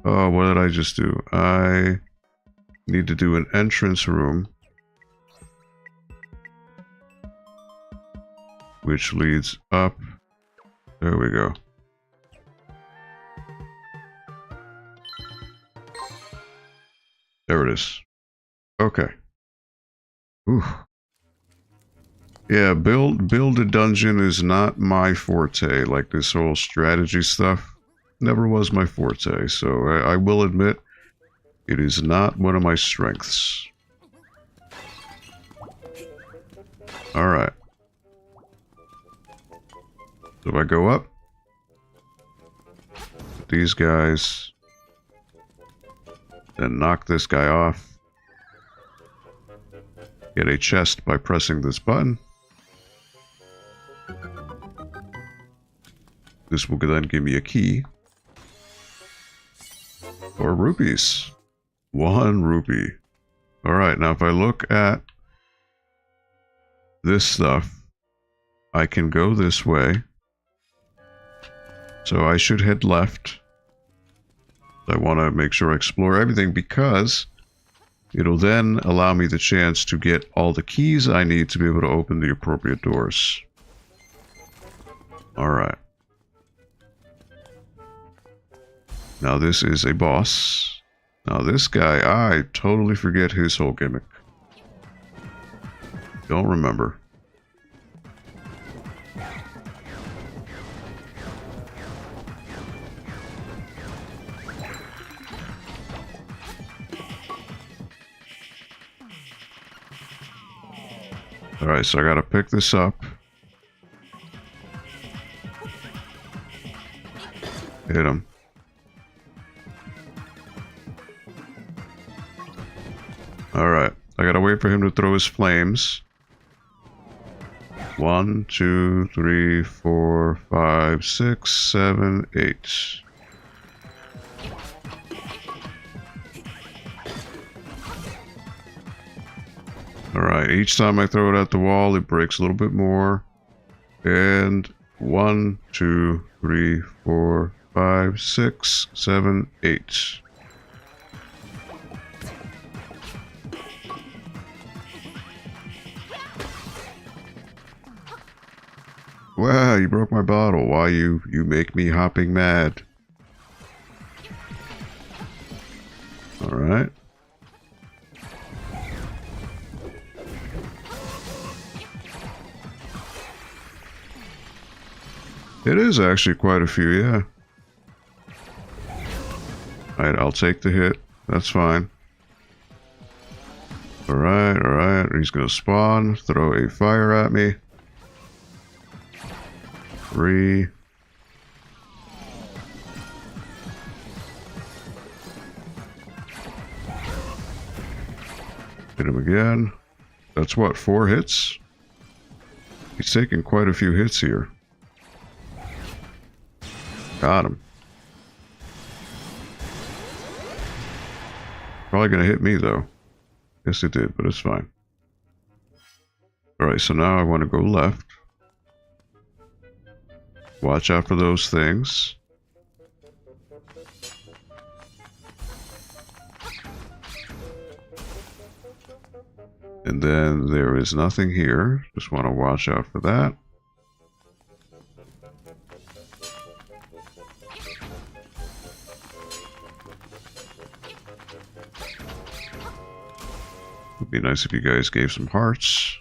Oh, what did I just do? I need to do an entrance room, which leads up. There we go. There it is. Okay. Ooh. Yeah, build a dungeon is not my forte. Like this whole strategy stuff never was my forte. So I will admit it is not one of my strengths. Alright. So if I go up, these guys, then knock this guy off, get a chest by pressing this button. This will then give me a key. Or rupees. 1 rupee. Alright, now if I look at this stuff, I can go this way. So I should head left. I want to make sure I explore everything because it'll then allow me the chance to get all the keys I need to be able to open the appropriate doors. Alright. Now this is a boss. Now this guy, I totally forget his whole gimmick. Don't remember. Alright, so I gotta pick this up. Hit him. Alright, I gotta wait for him to throw his flames. 1, 2, 3, 4, 5, 6, 7, 8. Alright, each time I throw it at the wall, it breaks a little bit more. And 1, 2, 3, 4, 5, 6, 7, 8. Wow, you broke my bottle. Why you make me hopping mad. Alright. It is actually quite a few, yeah. Alright, I'll take the hit. That's fine. Alright, alright. He's gonna spawn, throw a fire at me. 3. Hit him again. That's what, 4 hits? He's taking quite a few hits here. Got him. Probably gonna hit me though. Yes it did, but it's fine. Alright, so now I want to go left. Watch out for those things. And then there is nothing here. Just want to watch out for that. Would be nice if you guys gave some hearts.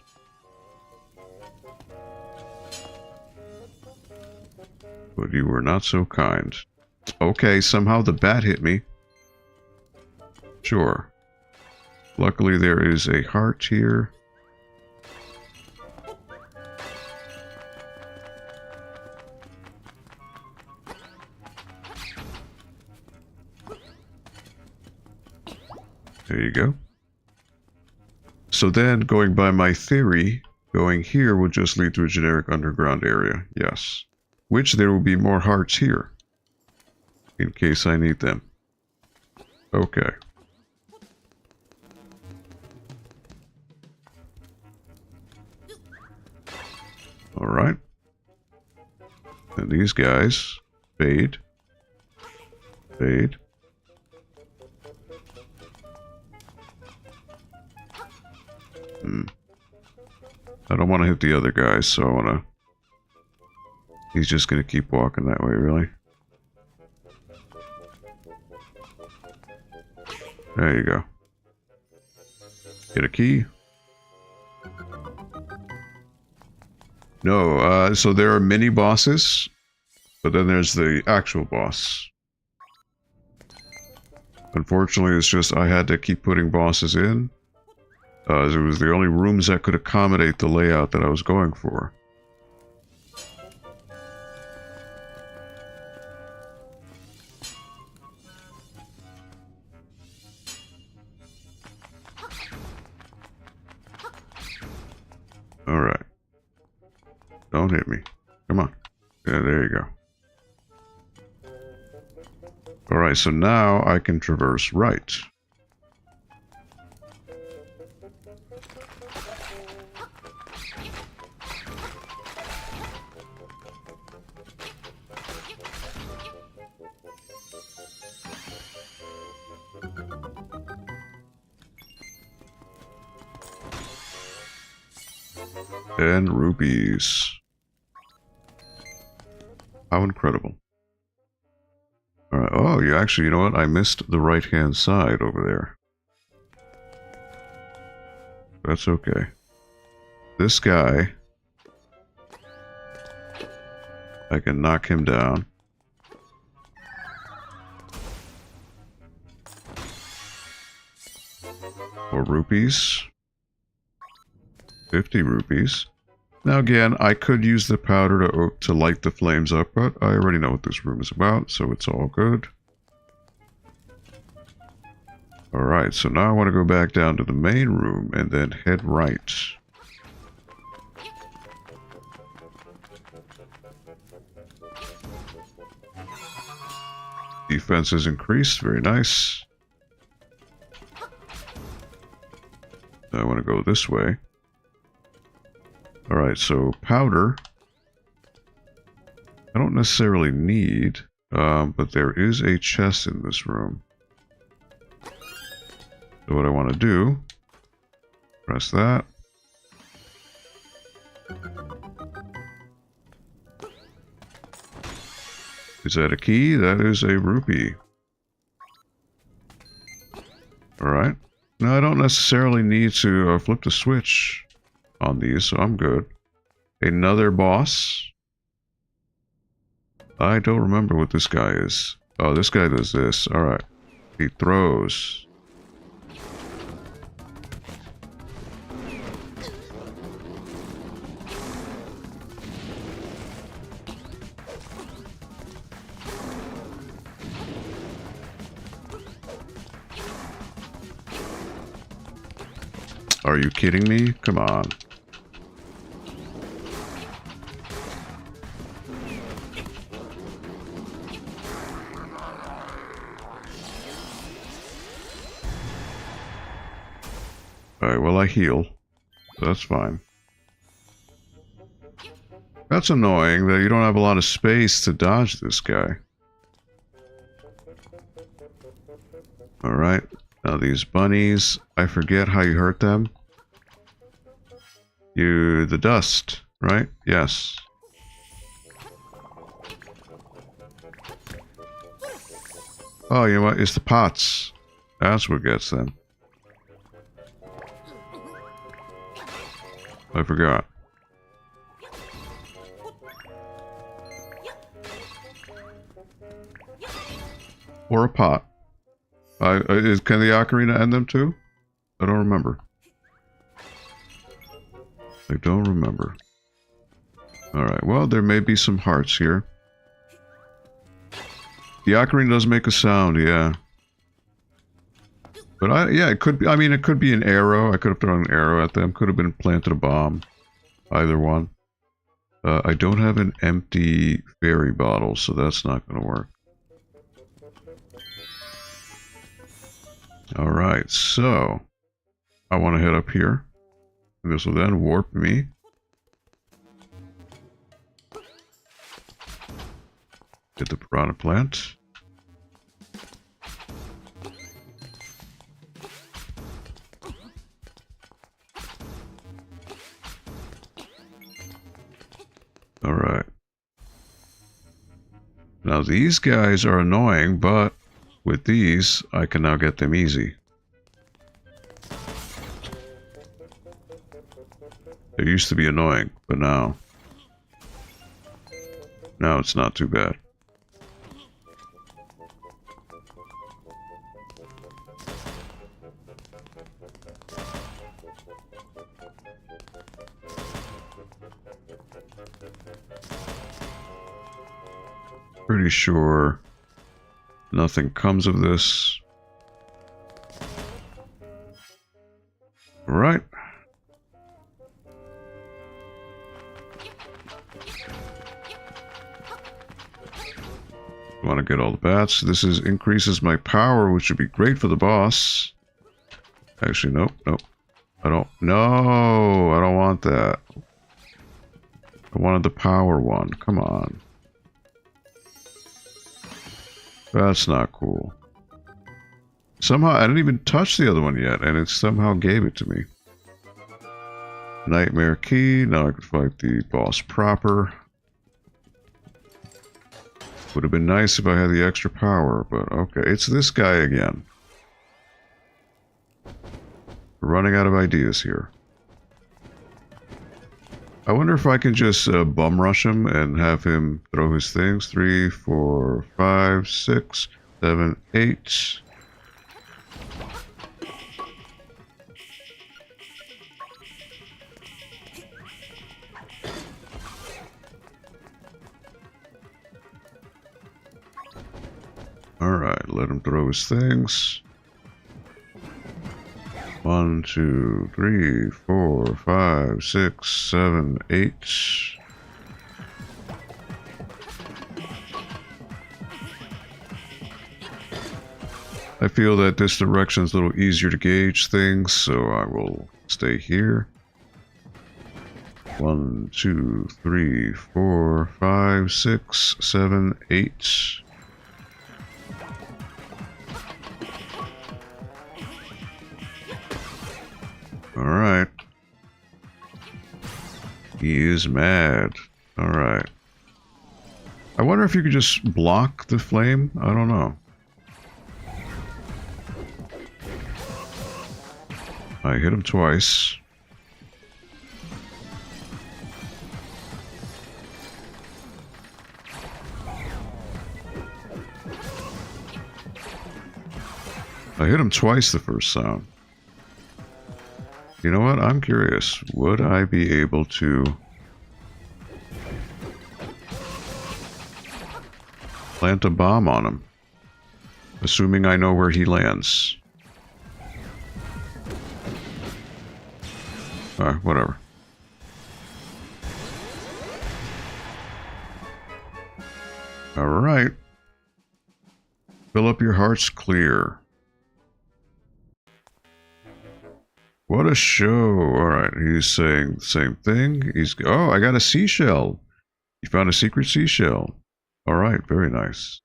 But you were not so kind. Okay, somehow the bat hit me. Sure. Luckily there is a heart here. There you go. So then, going by my theory, going here will just lead to a generic underground area. Yes. Which there will be more hearts here. In case I need them. Okay. Alright. And these guys fade. Fade. I don't want to hit the other guys, so I want to... He's just going to keep walking that way, really. There you go. Get a key. No, so there are mini bosses, but then there's the actual boss. Unfortunately, it's just I had to keep putting bosses in. As it was the only rooms that could accommodate the layout that I was going for. Alright. Don't hit me. Come on. Yeah, there you go. Alright, so now I can traverse right. And rupees. How incredible. Alright, oh, you know what? I missed the right-hand side over there. That's okay. This guy, I can knock him down. More rupees. 50 rupees. Now again, I could use the powder to light the flames up, but I already know what this room is about, so it's all good. Alright, so now I want to go back down to the main room and then head right. Defense is increased, very nice. I want to go this way. Alright, so powder, I don't necessarily need, but there is a chest in this room. So what I want to do, press that. Is that a key? That is a rupee. Alright. Now I don't necessarily need to flip the switch on these, so I'm good. Another boss. I don't remember what this guy is. Oh, this guy does this. Alright. He throws. Are you kidding me? Come on. Alright, well I heal. So that's fine. That's annoying that you don't have a lot of space to dodge this guy. Alright, now these bunnies, I forget how you hurt them. The dust, right? Yes. Oh, you know what? It's the pots. That's what gets them. I forgot. Or a pot. Can the ocarina end them too? I don't remember. I don't remember. Alright, well, there may be some hearts here. The ocarina does make a sound, yeah. But yeah, it could be, I mean, it could be an arrow. I could have thrown an arrow at them. Could have been planted a bomb. Either one. I don't have an empty fairy bottle, so that's not going to work. Alright, so I want to head up here. And this will then warp me. Get the piranha plant. Alright. Now these guys are annoying, but with these, I can now get them easy. It used to be annoying, but now it's not too bad. Pretty sure nothing comes of this. Right. Want to get all the bats. This increases my power, which would be great for the boss. Actually, nope. I don't want that. I wanted the power one. Come on. That's not cool. Somehow, I didn't even touch the other one yet, and it somehow gave it to me. Nightmare key. Now I can fight the boss proper. Would have been nice if I had the extra power, but okay. It's this guy again. We're running out of ideas here. I wonder if I can just bum rush him and have him throw his things. 3, 4, 5, 6, 7, 8. Alright, let him throw his things. 1, 2, 3, 4, 5, 6, 7, 8. I feel that this direction is a little easier to gauge things, so I will stay here. 1, 2, 3, 4, 5, 6, 7, 8. Alright. He is mad. Alright. I wonder if you could just block the flame? I don't know. I hit him twice. I hit him twice the first sound. You know what? I'm curious. Would I be able to plant a bomb on him? Assuming I know where he lands. Whatever. Alright. Fill up your hearts clear. What a show. Alright, he's saying the same thing. Oh, I got a seashell. You found a secret seashell. Alright, very nice.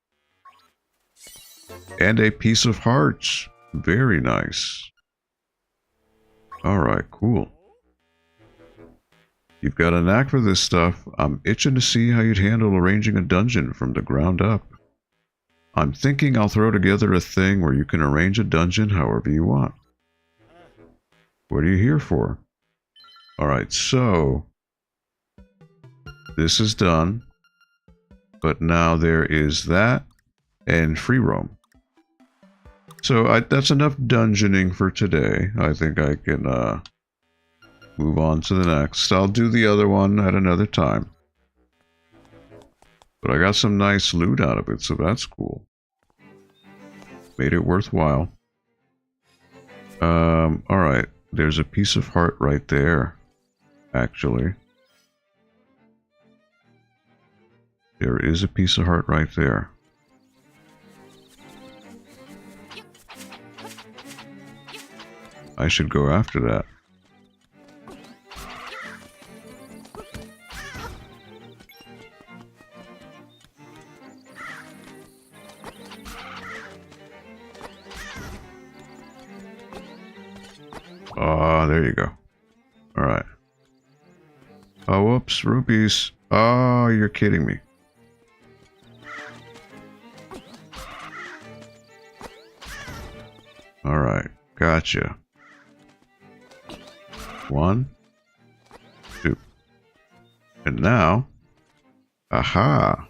And a piece of heart. Very nice. Alright, cool. You've got a knack for this stuff. I'm itching to see how you'd handle arranging a dungeon from the ground up. I'm thinking I'll throw together a thing where you can arrange a dungeon however you want. What are you here for? Alright, so this is done. But now there is that and free roam. So that's enough dungeoning for today. I think I can move on to the next. I'll do the other one at another time. But I got some nice loot out of it, so that's cool. Made it worthwhile. Alright. There's a piece of heart right there, actually. There is a piece of heart right there. I should go after that. Oh, there you go. Alright. Oh, whoops, rupees. Oh, you're kidding me. Alright, gotcha. 1, And now, aha,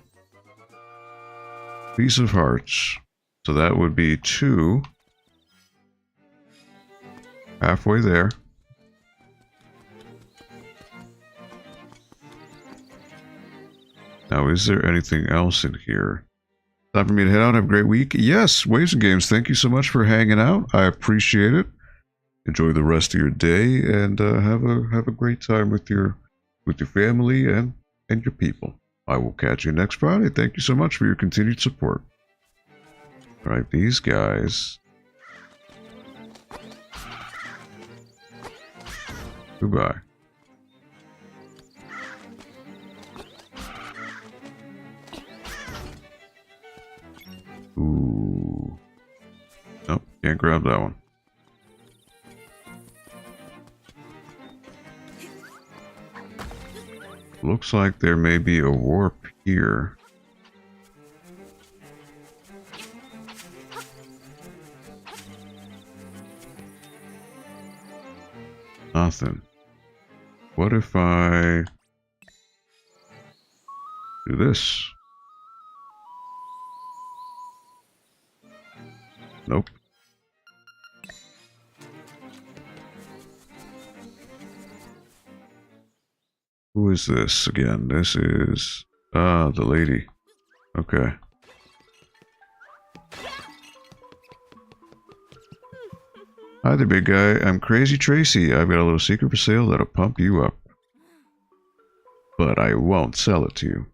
piece of hearts. So that would be 2. Halfway there. Now, is there anything else in here? Time for me to head out. Have a great week. Yes, Waves and Games, thank you so much for hanging out. I appreciate it. Enjoy the rest of your day and have a great time with your family and your people. I will catch you next Friday. Thank you so much for your continued support. All right, these guys. Goodbye. Ooh. Nope, can't grab that one. Looks like there may be a warp here. Nothing. What if I do this? Nope. Who is this again? This is the lady. Okay. Hi there, big guy. I'm Crazy Tracy. I've got a little secret for sale that'll pump you up. But I won't sell it to you.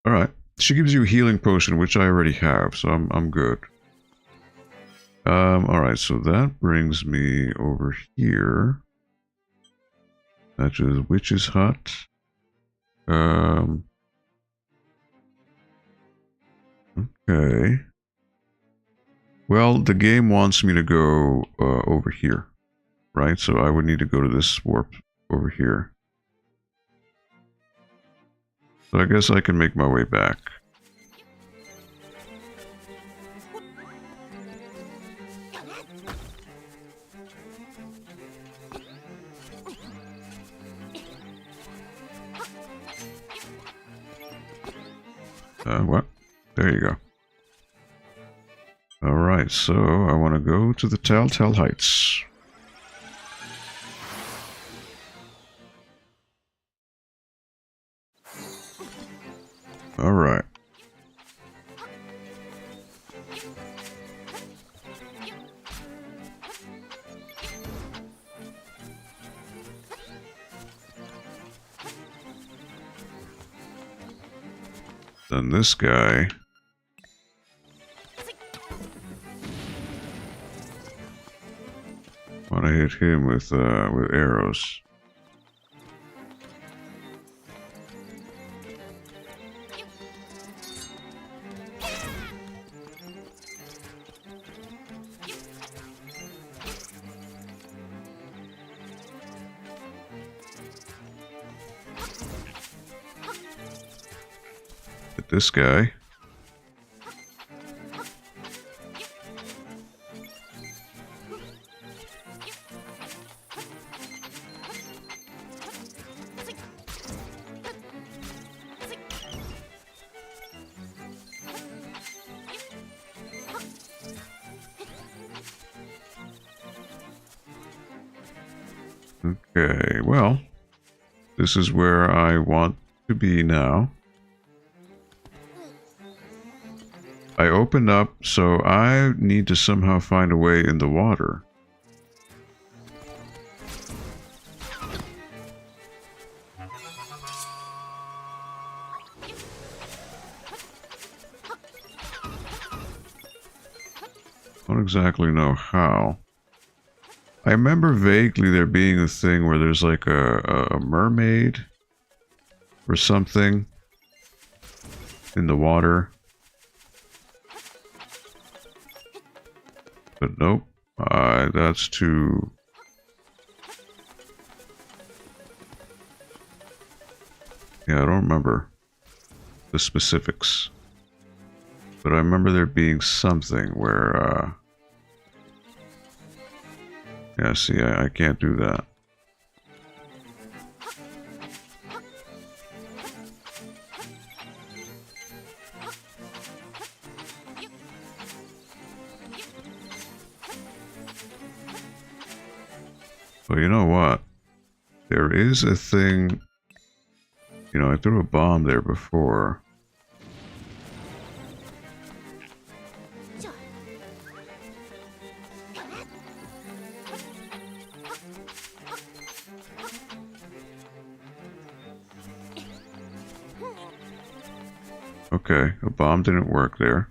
Alright. She gives you a healing potion, which I already have, so I'm good. Alright, so that brings me over here. That's a witch's hut. Okay. Well, the game wants me to go over here, right? So I would need to go to this warp over here. So I guess I can make my way back. What? There you go. Alright, so I want to go to the Telltale Heights. Alright. Then this guy. Want to hit him with arrows. Hit this guy. Okay, well, this is where I want to be now. I opened up, so I need to somehow find a way in the water. I don't exactly know how. I remember vaguely there being a thing where there's like a mermaid or something in the water. But nope, that's too... Yeah, I don't remember the specifics. But I remember there being something where... Yeah, see, I can't do that. Well, you know what? There is a thing... You know, I threw a bomb there before. Okay, a bomb didn't work there.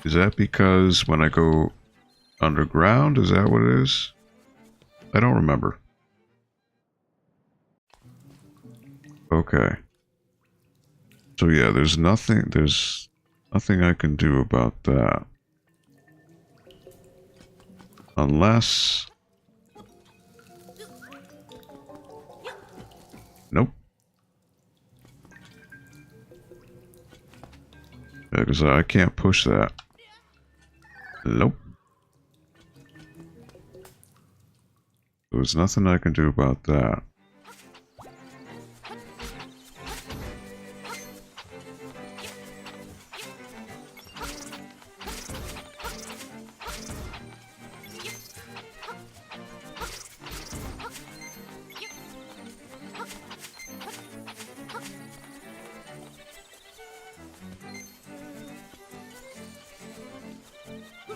Is that because when I go underground, is that what it is? I don't remember. Okay. So yeah, there's nothing I can do about that. Unless... Nope. Yeah, because I can't push that. Nope. There's nothing I can do about that.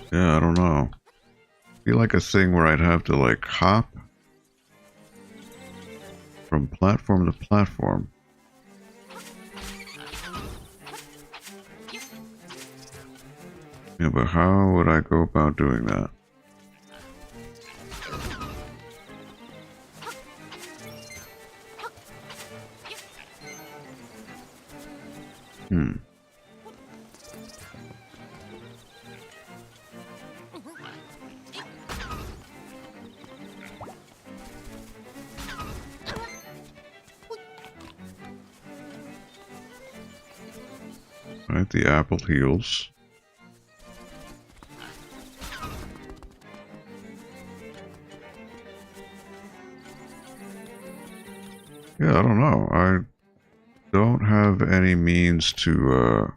Yeah, I don't know. Be like a thing where I'd have to like hop from platform to platform. Yeah, but how would I go about doing that? Right, the apple heals. Yeah, I don't know. I don't have any means to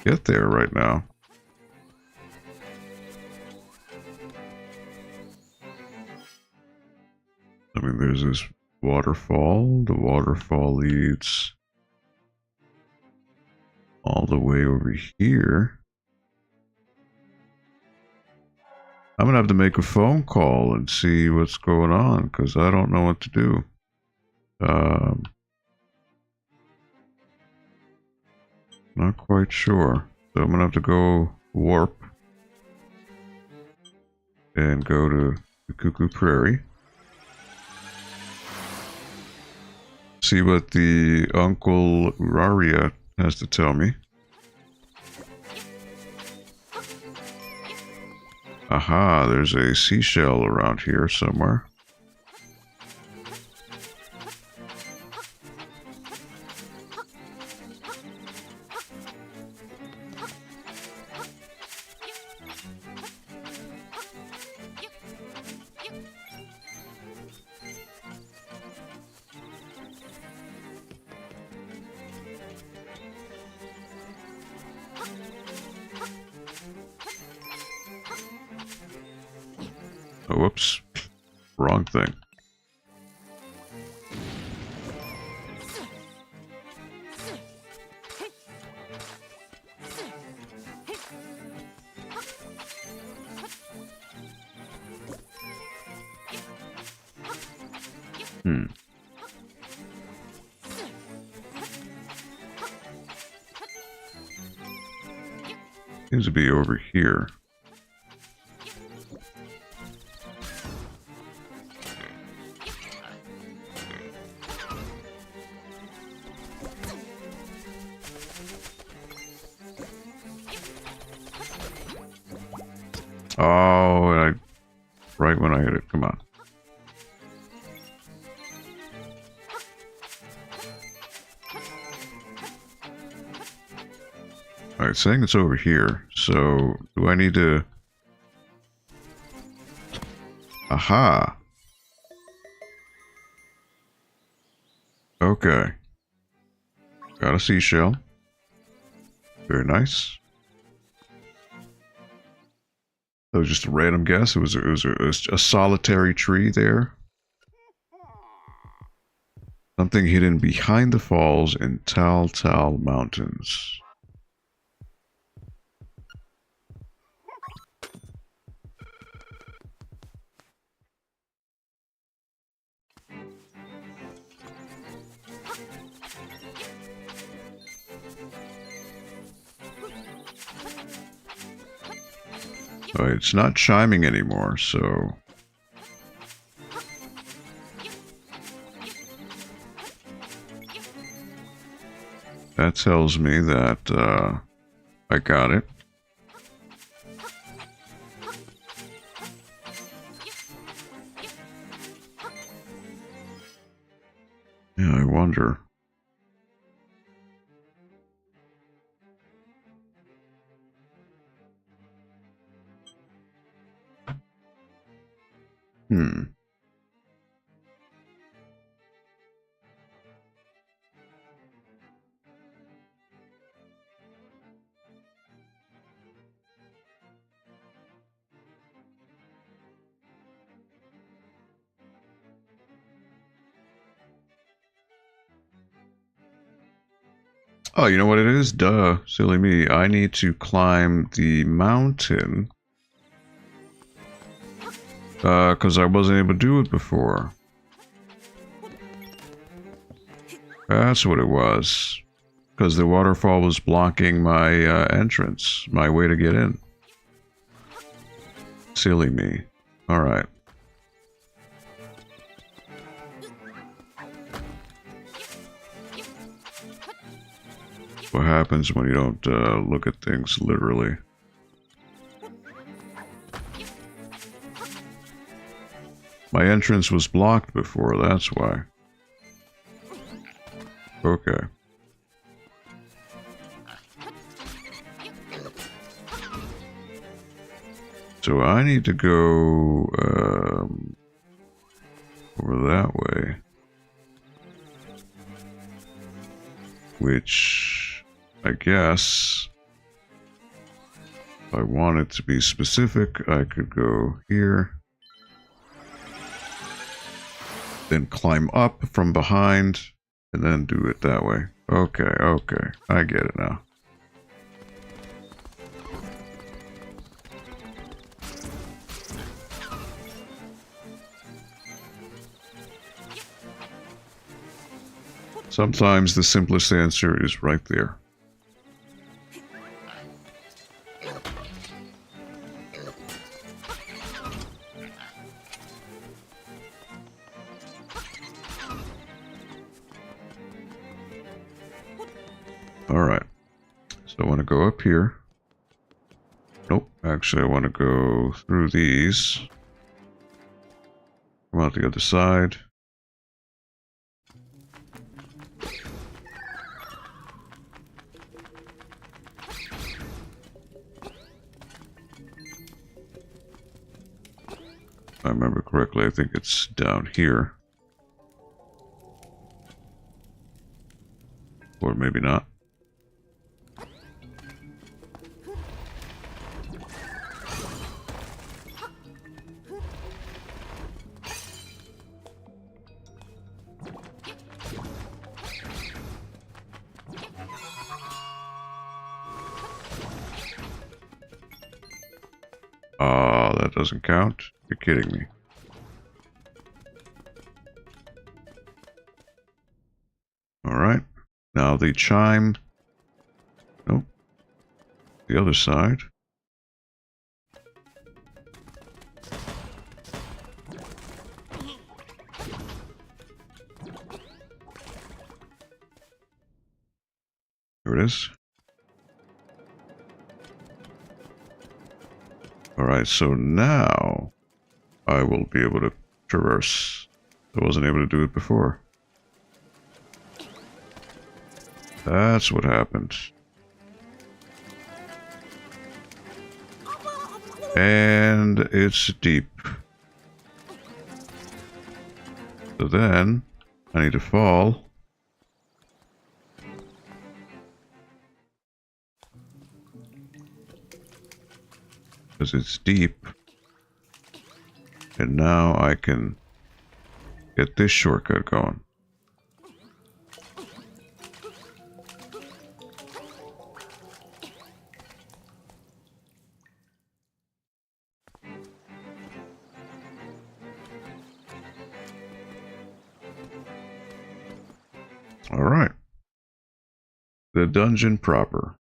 get there right now. I mean, there's this waterfall. The waterfall leads all the way over here. I'm gonna have to make a phone call and see what's going on, because I don't know what to do. Not quite sure. So I'm gonna have to go warp and go to the Cuckoo Prairie. See what the Uncle Uraria has to tell me. Aha, there's a seashell around here somewhere. Oh, whoops. Wrong thing. Seems to be over here. Oh, right when I hit it. Come on. Alright, saying it's over here. so do I need to... Aha! Okay. Got a seashell. Very nice. That was just a random guess. It was a solitary tree there. Something hidden behind the falls in Tal Tal Mountains. Oh, it's not chiming anymore, so... That tells me that I got it. Yeah, I wonder. Oh, you know what it is? Duh, silly me. I need to climb the mountain. Because I wasn't able to do it before. That's what it was. Because the waterfall was blocking my entrance, my way to get in. Silly me. Alright. What happens when you don't look at things literally? My entrance was blocked before, that's why. Okay. So I need to go over that way. Which, I guess, if I wanted to be specific, I could go here. Then climb up from behind, and then do it that way. Okay, okay. I get it now. Sometimes the simplest answer is right there. Alright. So I want to go up here. Nope. Actually, I want to go through these. Come out the other side. If I remember correctly, I think it's down here. Or maybe not. That doesn't count. You're kidding me. Alright. Now the chime. Nope. The other side. Here it is. Alright, so now I will be able to traverse. I wasn't able to do it before. That's what happened. And it's deep. So then I need to fall. Because it's deep. And now I can get this shortcut going. All right. The dungeon proper.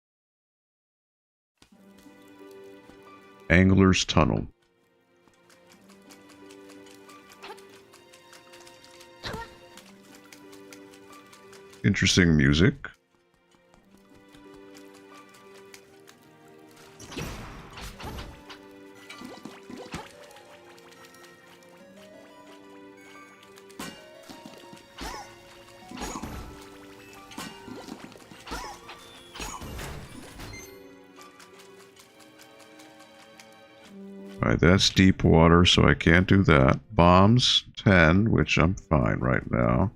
Angler's Tunnel. Interesting music. Alright, that's deep water, so I can't do that. Bombs, 10, which I'm fine right now.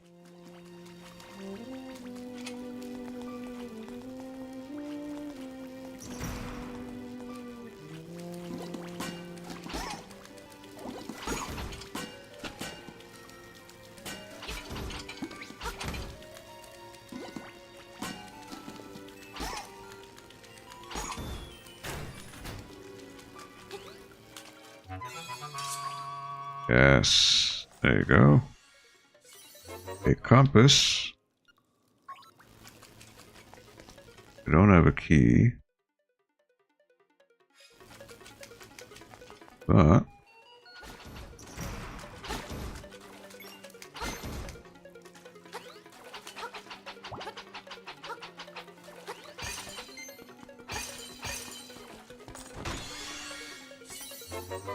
Yes, there you go. A compass. I don't have a key. But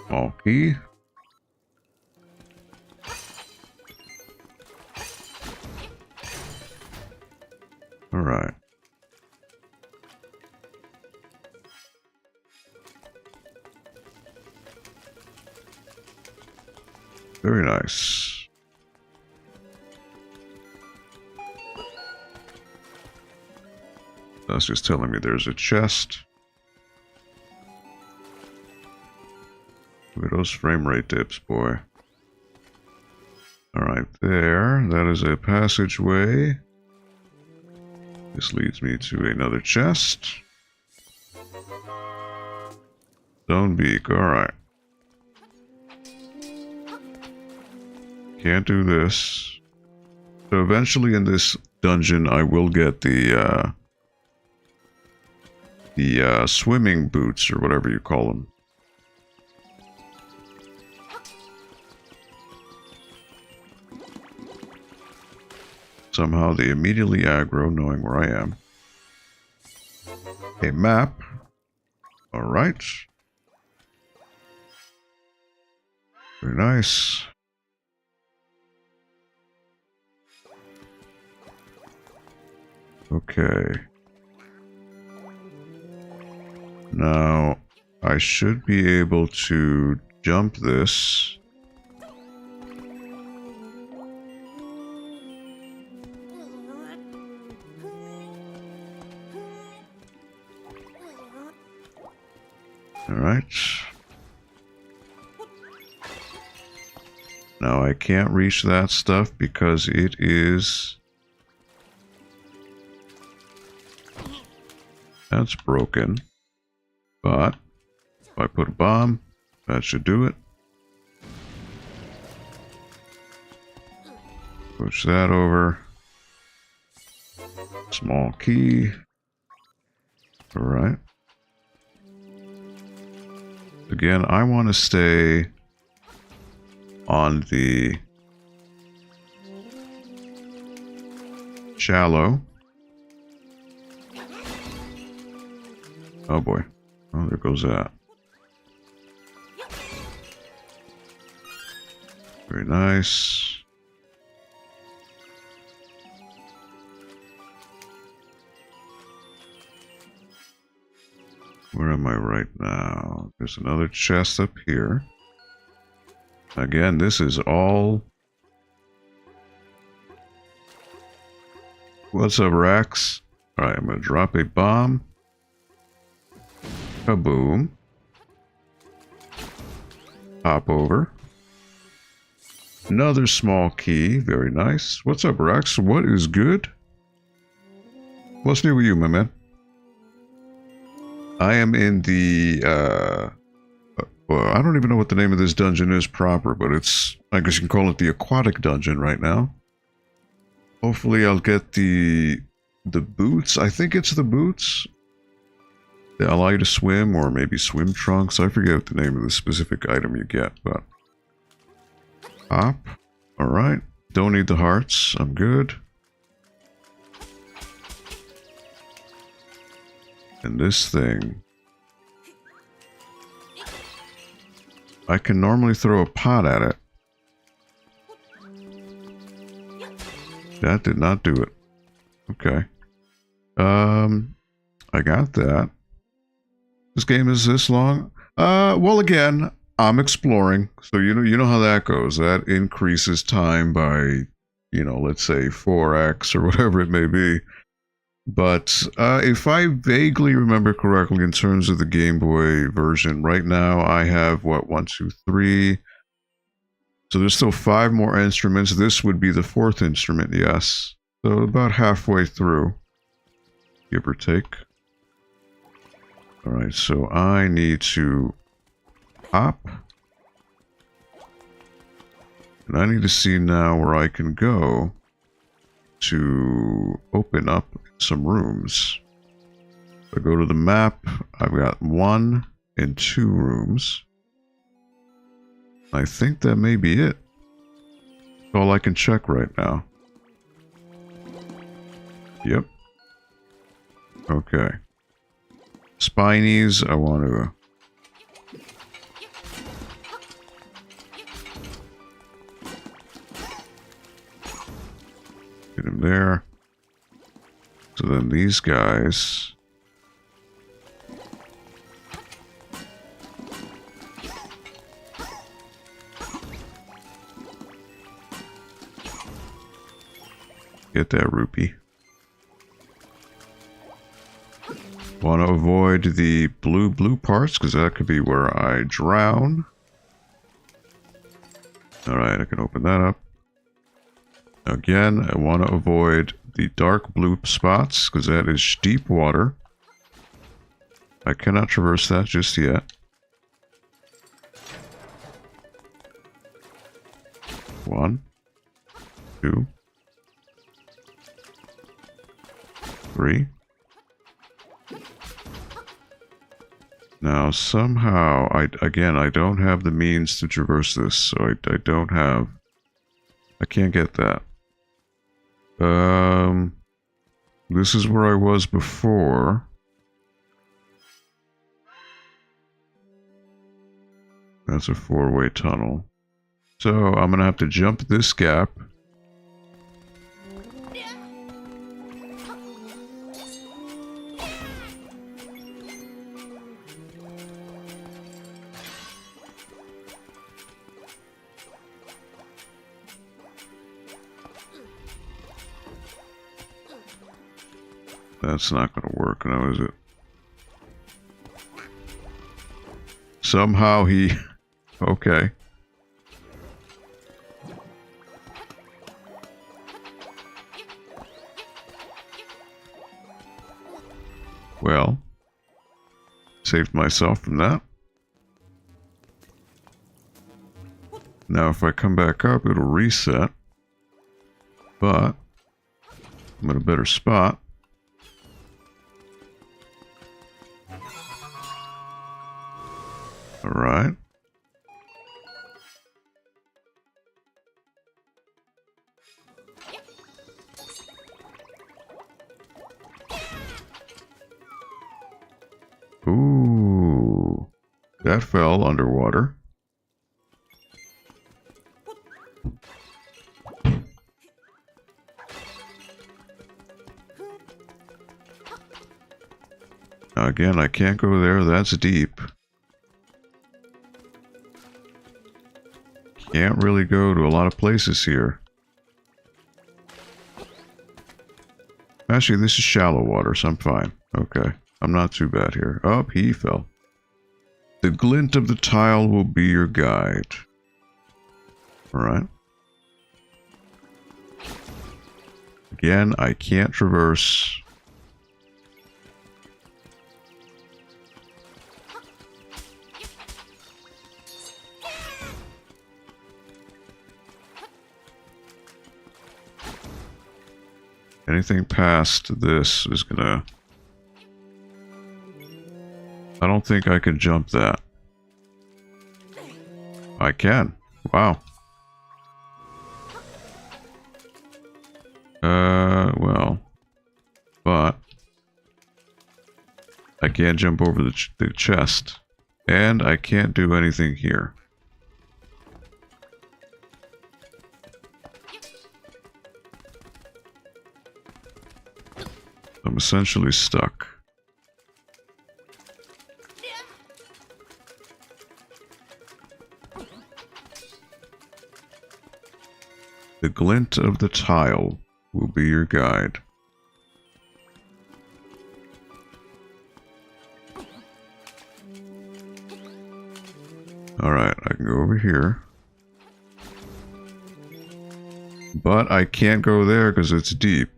small key. All right. Very nice. That's just telling me there's a chest. Look at those frame rate dips, boy. Alright, there. That is a passageway. This leads me to another chest. Stone beak, alright. Can't do this. So eventually in this dungeon I will get the swimming boots, or whatever you call them. Somehow they immediately aggro, knowing where I am. A map. Alright. Very nice. Okay. Now, I should be able to jump this. Alright. Now I can't reach that stuff because it is... That's broken. But if I put a bomb, that should do it. Push that over. Small key. Alright. Again, I want to stay on the shallow. Oh boy. Oh, there goes that. Very nice. Where am I right now? There's another chest up here. Again, this is all... What's up, Rax? Alright, I'm gonna drop a bomb. Kaboom. Hop over. Another small key. Very nice. What's up, Rax? What is good? What's new with you, my man? I am in the, well, I don't even know what the name of this dungeon is proper, but it's, I guess you can call it the aquatic dungeon right now. Hopefully I'll get the boots. I think it's the boots. They allow you to swim, or maybe swim trunks. I forget the name of the specific item you get, but... Hop. Alright. Don't need the hearts. I'm good. And this thing... I can normally throw a pot at it. That did not do it. Okay. I got that. This game is this long? Well, again, I'm exploring, so you know how that goes. That increases time by, you know, let's say 4x or whatever it may be. But if I vaguely remember correctly, in terms of the Game Boy version, right now I have, what, 1, 2, 3. So there's still 5 more instruments. This would be the 4th instrument, yes. So about halfway through, give or take. Alright, so I need to hop. And I need to see now where I can go to open up some rooms. If I go to the map, I've got 1 and 2 rooms. I think that may be it. That's all I can check right now. Yep. Okay. Spinies, I want to... Get him there. So then these guys... Get that rupee. Want to avoid the blue parts, because that could be where I drown. Alright, I can open that up. Again, I want to avoid the dark blue spots, because that is deep water. I cannot traverse that just yet. One, 2, 3. Now, somehow, I don't have the means to traverse this, so I don't have... I can't get that. This is where I was before. That's a 4-way tunnel. So, I'm gonna have to jump this gap. That's not going to work now, is it? Somehow he... Okay. Well, saved myself from that. Now if I come back up, it'll reset. But I'm in a better spot. Alright. Ooh. That fell underwater. Now again, I can't go there. That's deep. Can't really go to a lot of places here. Actually, this is shallow water, so I'm fine. Okay. I'm not too bad here. Oh, he fell. The glint of the tile will be your guide. Alright. Again, I can't traverse. Anything past this is gonna... I don't think I can jump that. I can. Wow. Well. But... I can't jump over the chest. And I can't do anything here. I'm essentially stuck. The glint of the tile will be your guide. Alright, I can go over here. But I can't go there because it's deep.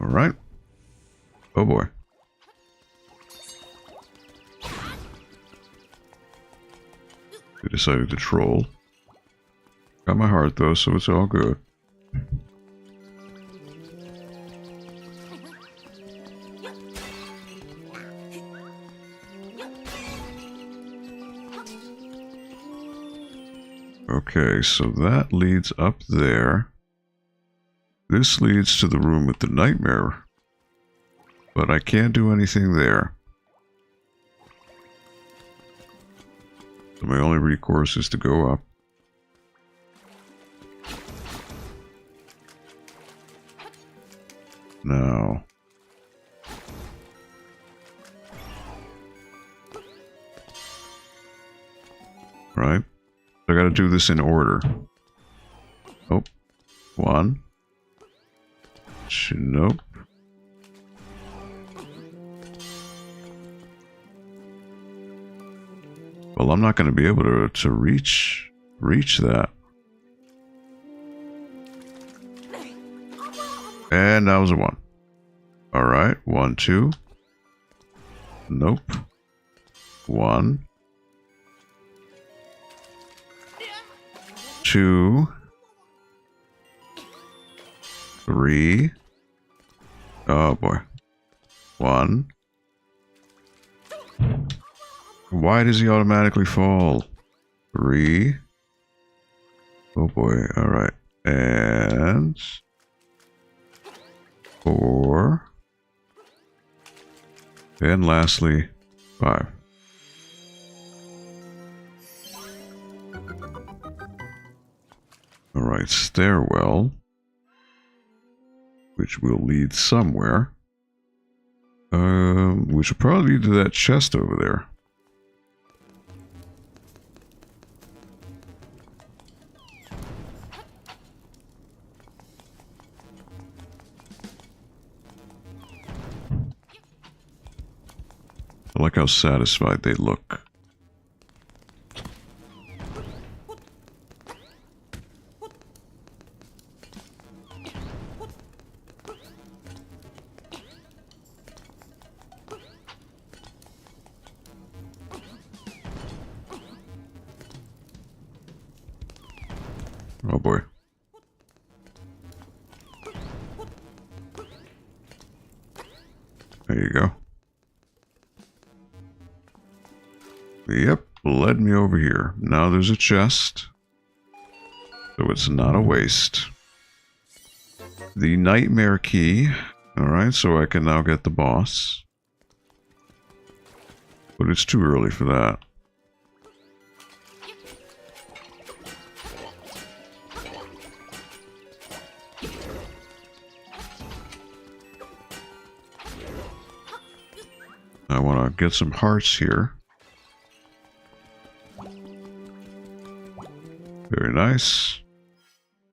Alright. Oh boy. We decided to troll. Got my heart though, so it's all good. Okay, so that leads up there. This leads to the room with the nightmare, but I can't do anything there. So my only recourse is to go up. Now. Right? I gotta do this in order. Oh. One. Nope. Well, I'm not going to be able to reach that. And that was a 1. Alright, 1, 2. Nope. 1. 2. 3. Oh boy. 1. Why does he automatically fall? 3. Oh boy. Alright. And 4. And lastly, 5. Alright, stairwell. Which will lead somewhere. Which will probably lead to that chest over there. I like how satisfied they look. Oh boy. There you go. Yep, led me over here. Now there's a chest. So it's not a waste. The nightmare key. Alright, so I can now get the boss. But it's too early for that. I want to get some hearts here. Very nice.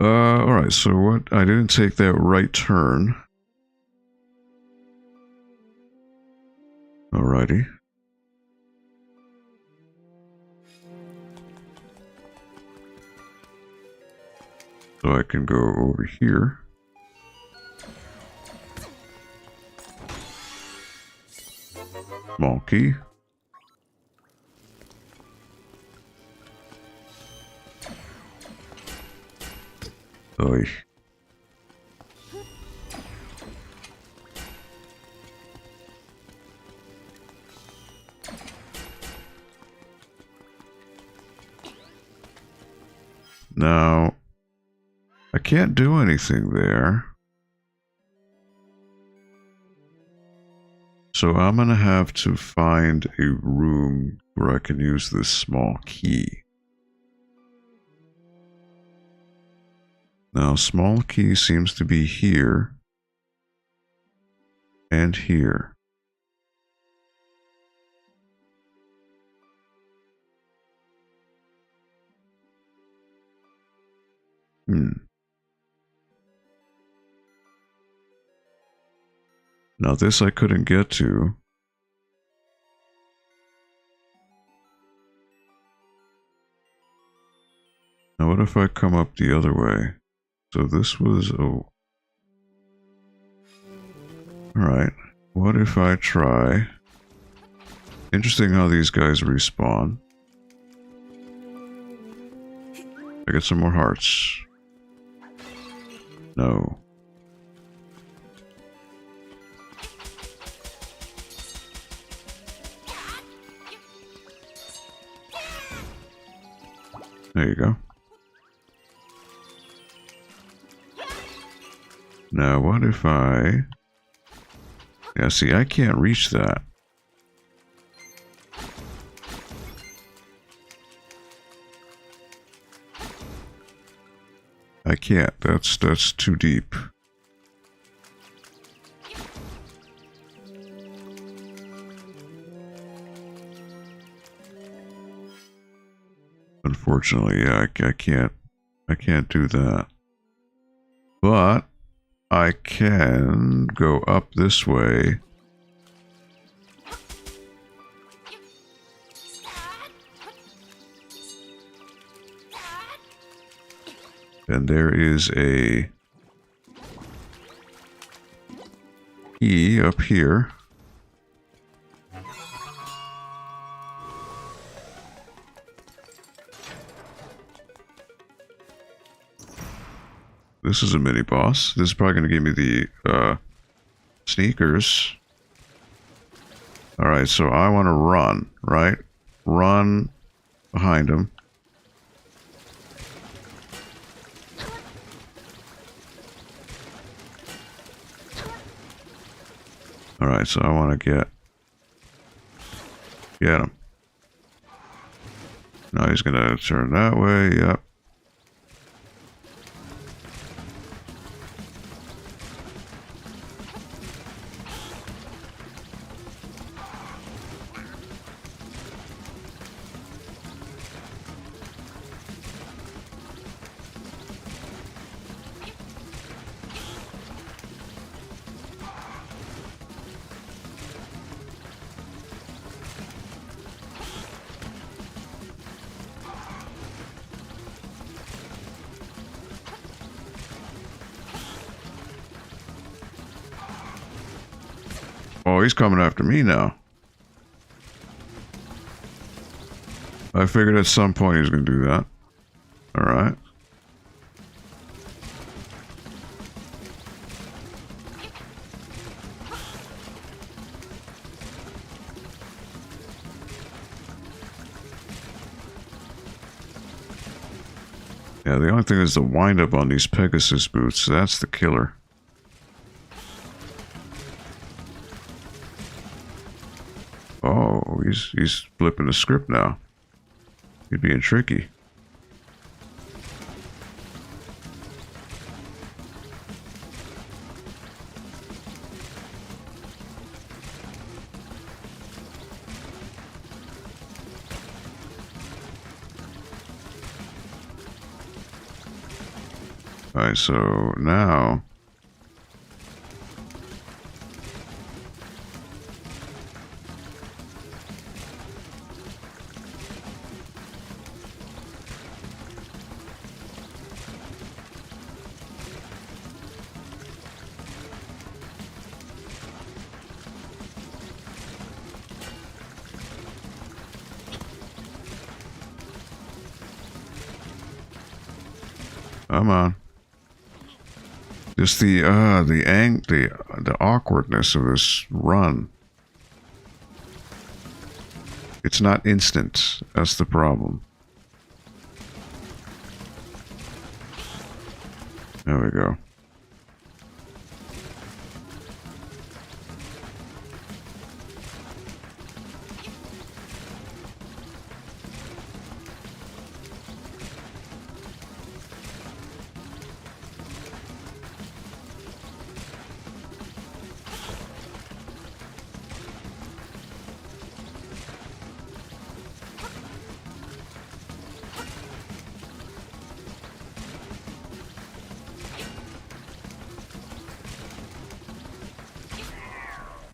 Alright, so what? I didn't take that right turn. Alrighty. So I can go over here. Small key. Oy. Now, I can't do anything there. So I'm going to have to find a room where I can use this small key. Now, small key seems to be here and here. Now this I couldn't get to. Now what if I come up the other way? So this was, oh. Alright, what if I try? Interesting how these guys respawn. I get some more hearts. No. There you go. Now, what if I... Yeah, see, I can't reach that. I can't. That's too deep. Unfortunately, yeah, I can't do that. But I can go up this way. And there is a key up here. This is a mini boss. This is probably going to give me the sneakers. Alright, so I want to run, right? Run behind him. Alright, so I want to get him. Now he's going to turn that way, yep. Oh, he's coming after me now. I figured at some point he was going to do that. Alright. Yeah, the only thing is the wind-up on these Pegasus boots. That's the killer. Oh, he's flipping the script now. He's being tricky. Alright, so now... Come on. Just the awkwardness of this run. It's not instant. That's the problem. There we go.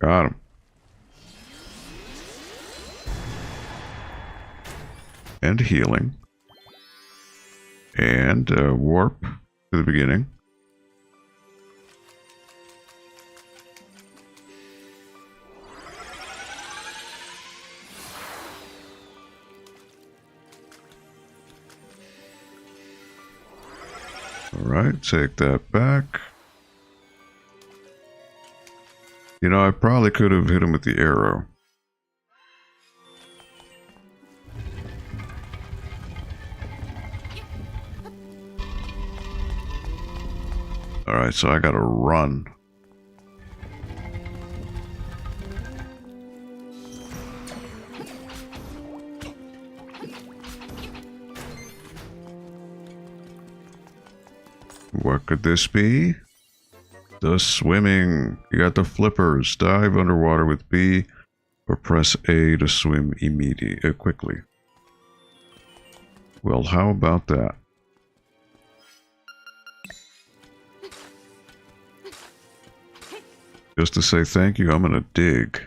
Got him. And healing. And warp to the beginning. Alright, take that back. You know, I probably could have hit him with the arrow. Alright, so I gotta run. What could this be? The swimming. You got the flippers. Dive underwater with B or press A to swim immediately, quickly. Well, how about that? Just to say thank you, I'm gonna dig.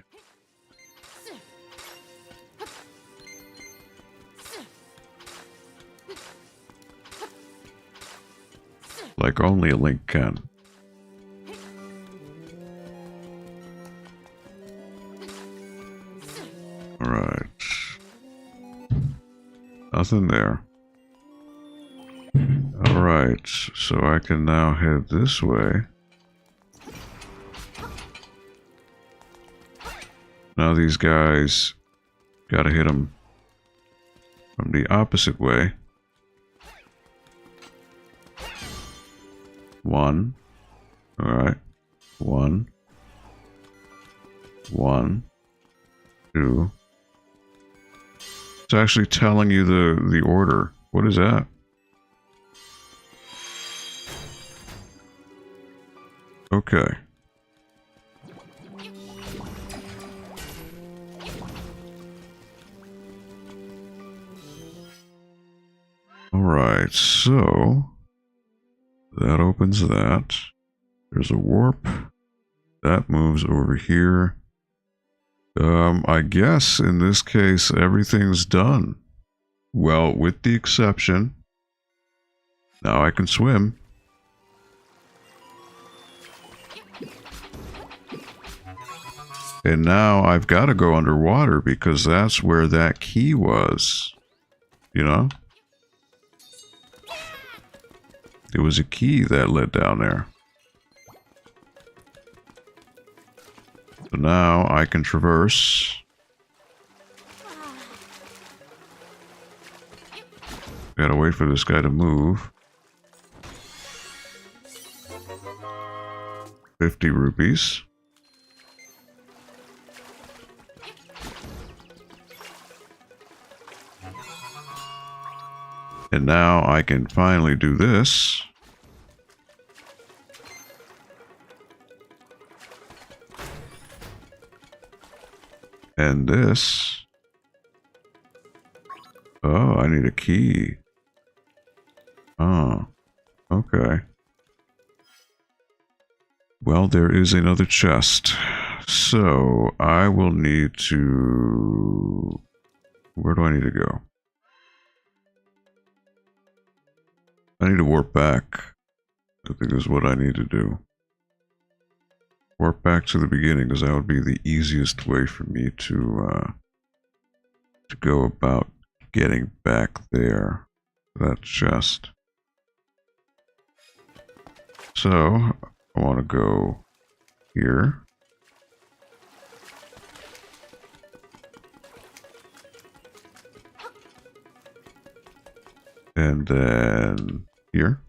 Like only a Link can. Alright. Nothing there. Alright, so I can now head this way. Now these guys, gotta hit them from the opposite way. One. Alright. One. One. Two. It's actually telling you the order. What is that? Okay. Alright, so that opens that. There's a warp. That moves over here. I guess in this case everything's done. Well, with the exception, now I can swim. And now I've got to go underwater because that's where that key was. You know? It was a key that led down there. So now I can traverse. Gotta wait for this guy to move. 50 rupees. And now I can finally do this. And this. Oh, I need a key. Oh, okay. Well, there is another chest. So, I will need to... Where do I need to go? I need to warp back. I think is what I need to do. Warp back to the beginning, because that would be the easiest way for me to go about getting back there. That chest. So, I want to go here. And then here.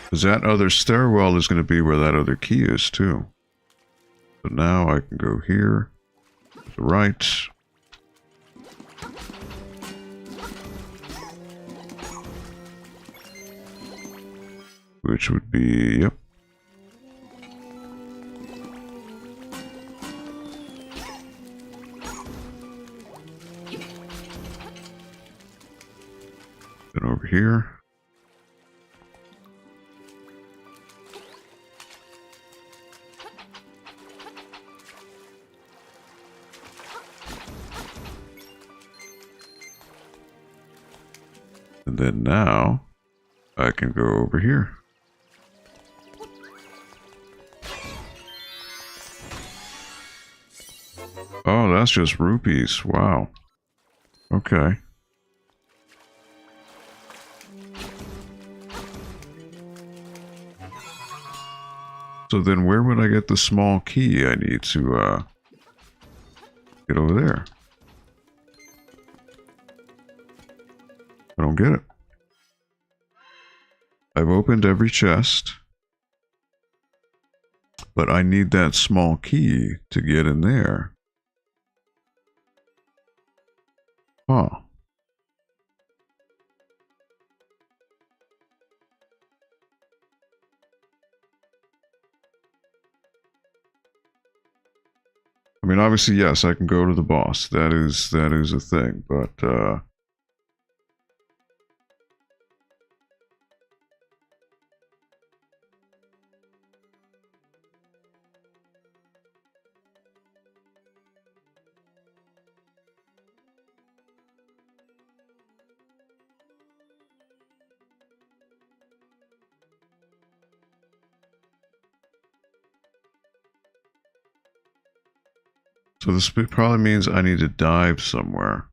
Because that other stairwell is going to be where that other key is too. So now I can go here, to the right. Which would be, yep. Then over here. And then now I can go over here. Oh, that's just rupees. Wow. Okay. So then where would I get the small key I need to get over there? I don't get it. I've opened every chest, but I need that small key to get in there. Huh. I mean, obviously, yes, I can go to the boss. That is a thing, but so this probably means I need to dive somewhere.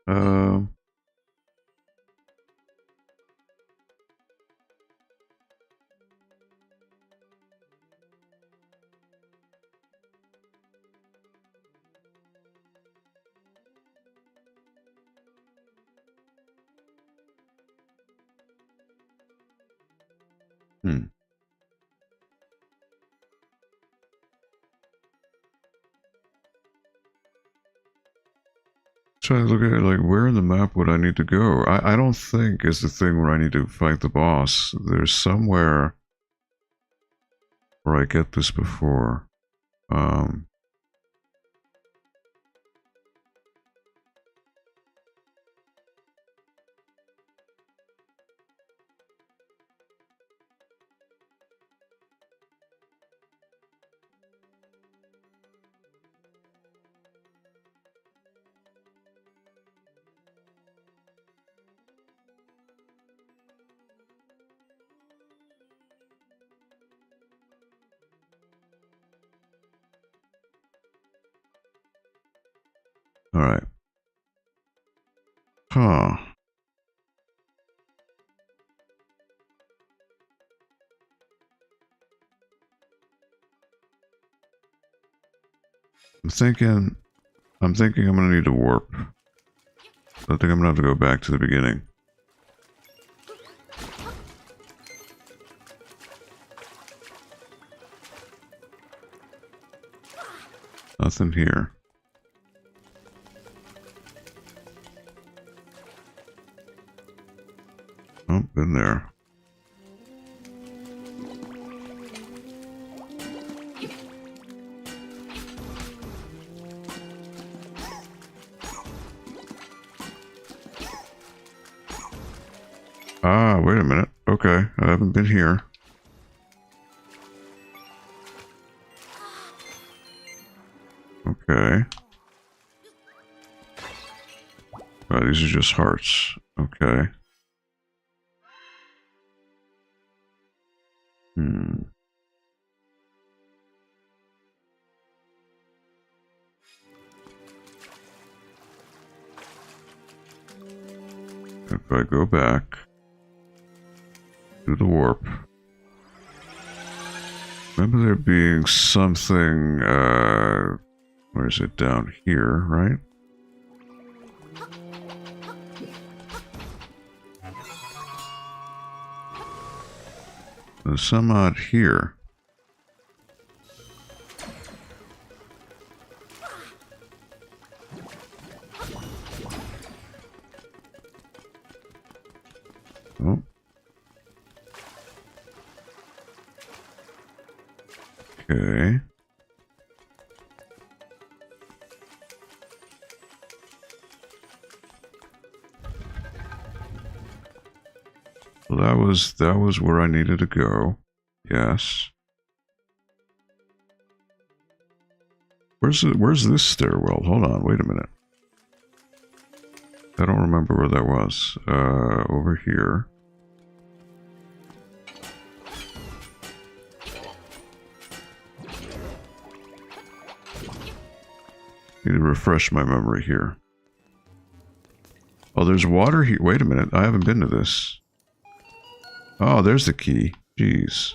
Um, hmm. Trying to look at it, like, where in the map would I need to go? I don't think is the thing where I need to fight the boss. There's somewhere where I get this before. Alright. Huh. I'm thinking I'm gonna need to warp. I think I'm gonna have to go back to the beginning. Nothing here. Oh, been there. Ah, wait a minute. Okay, I haven't been here. Okay. These are just hearts. Okay. If I go back to the warp, remember there being something, where is it? Down here, right? There's some odd here. Oh. Okay. Well, that was where I needed to go. Yes. Where's this stairwell? Hold on, wait a minute. I don't remember where that was. Over here. Need to refresh my memory here. Oh, there's water here. Wait a minute, I haven't been to this. Oh, there's the key. Jeez.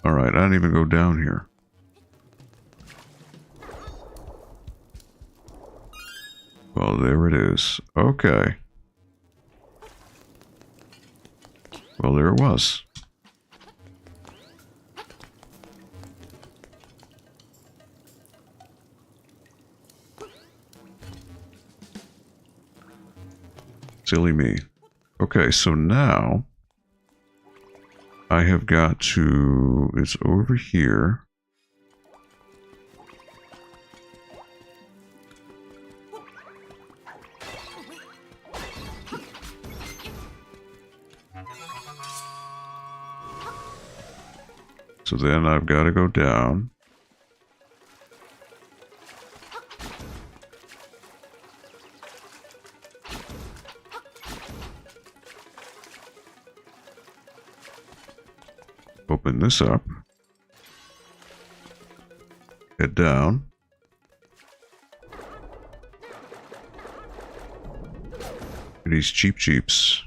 Alright, I didn't even go down here. Well, there it is. Okay. Well, there it was. Silly me. Okay, so now I have got to... It's over here. So then I've got to go down. Open this up. Head down. These cheaps.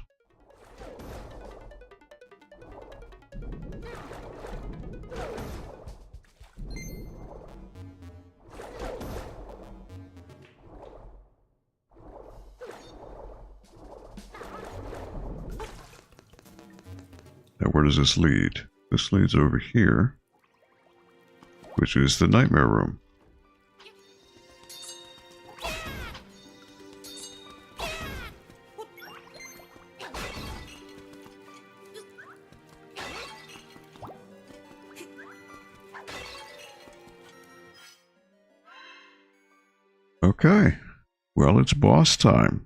Now where does this lead? This leads over here, which is the nightmare room. Okay, well, it's boss time.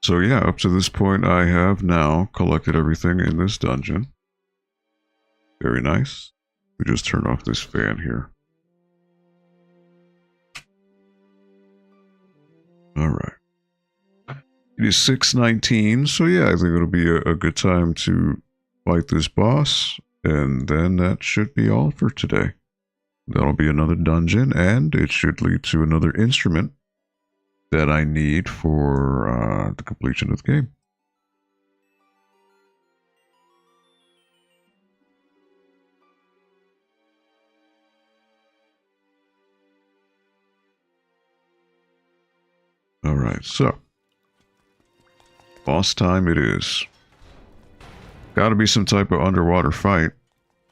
So yeah, up to this point I have now collected everything in this dungeon. Very nice. We just turn off this fan here. Alright. It is 6:19, so yeah, I think it'll be a good time to fight this boss, and then that should be all for today. That'll be another dungeon, and it should lead to another instrument that I need for the completion of the game. Alright, so boss time it is. Gotta be some type of underwater fight,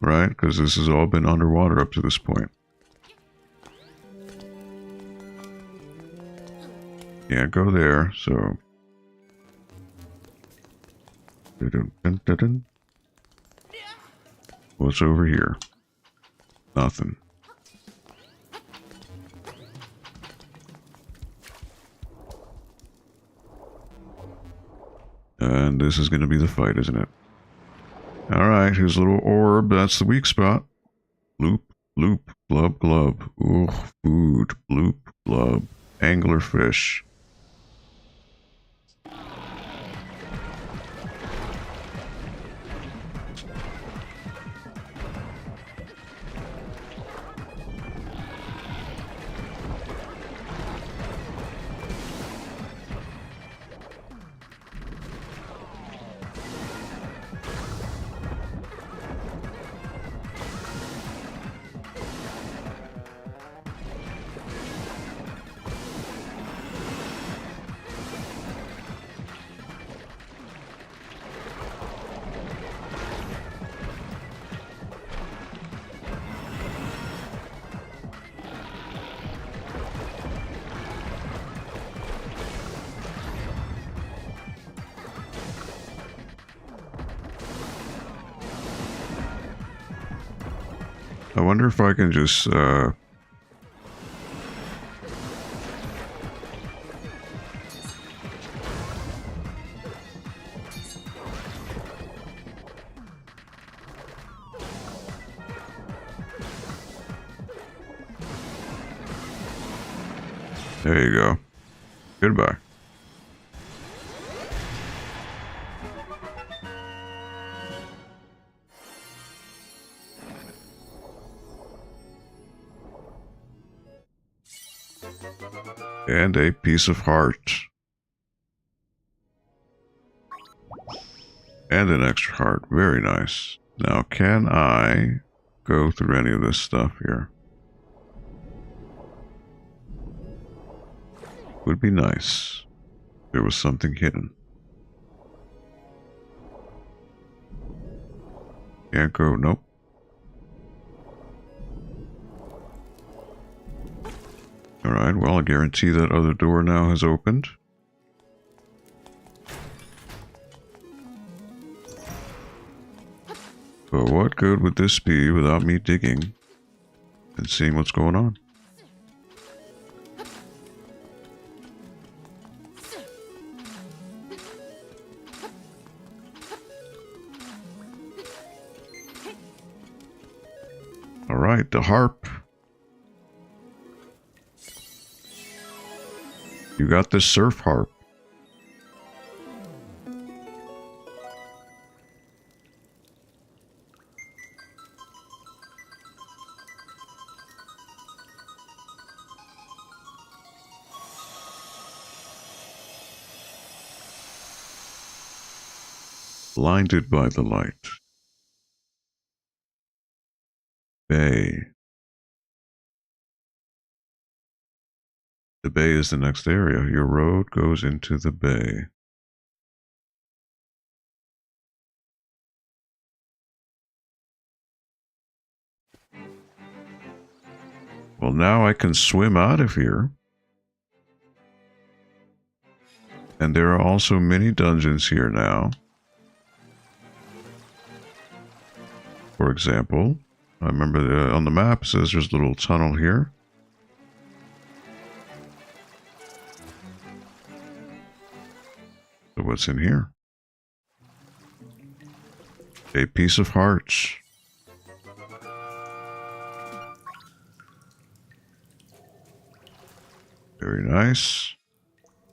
right? Because this has all been underwater up to this point. Can't go there, so... What's over here? Nothing. And this is going to be the fight, isn't it? Alright, here's a little orb. That's the weak spot. Bloop, bloop, glub, glub. Ooh, food. Bloop, glub. Anglerfish. I wonder if I can just, there you go. Goodbye. And a piece of heart. And an extra heart. Very nice. Now, can I go through any of this stuff here? Would be nice. There was something hidden. Can't go. Nope. Alright, well, I guarantee that other door now has opened. But what good would this be without me digging and seeing what's going on? Alright, the harp. You got the surf harp. Blinded by the light. Bay. The bay is the next area. Your road goes into the bay. Well, now I can swim out of here. And there are also many dungeons here now. For example, I remember on the map it says there's a little tunnel here. So what's in here? A piece of heart. Very nice.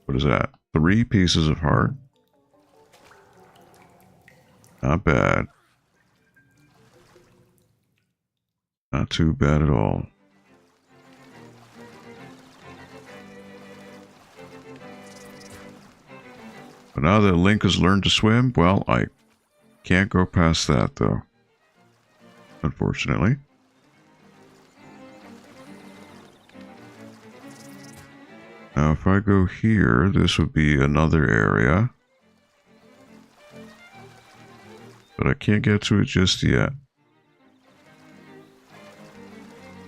What is that? 3 pieces of heart. Not bad. Not too bad at all. But now that Link has learned to swim, well, I can't go past that, though. Unfortunately. Now, if I go here, this would be another area. But I can't get to it just yet.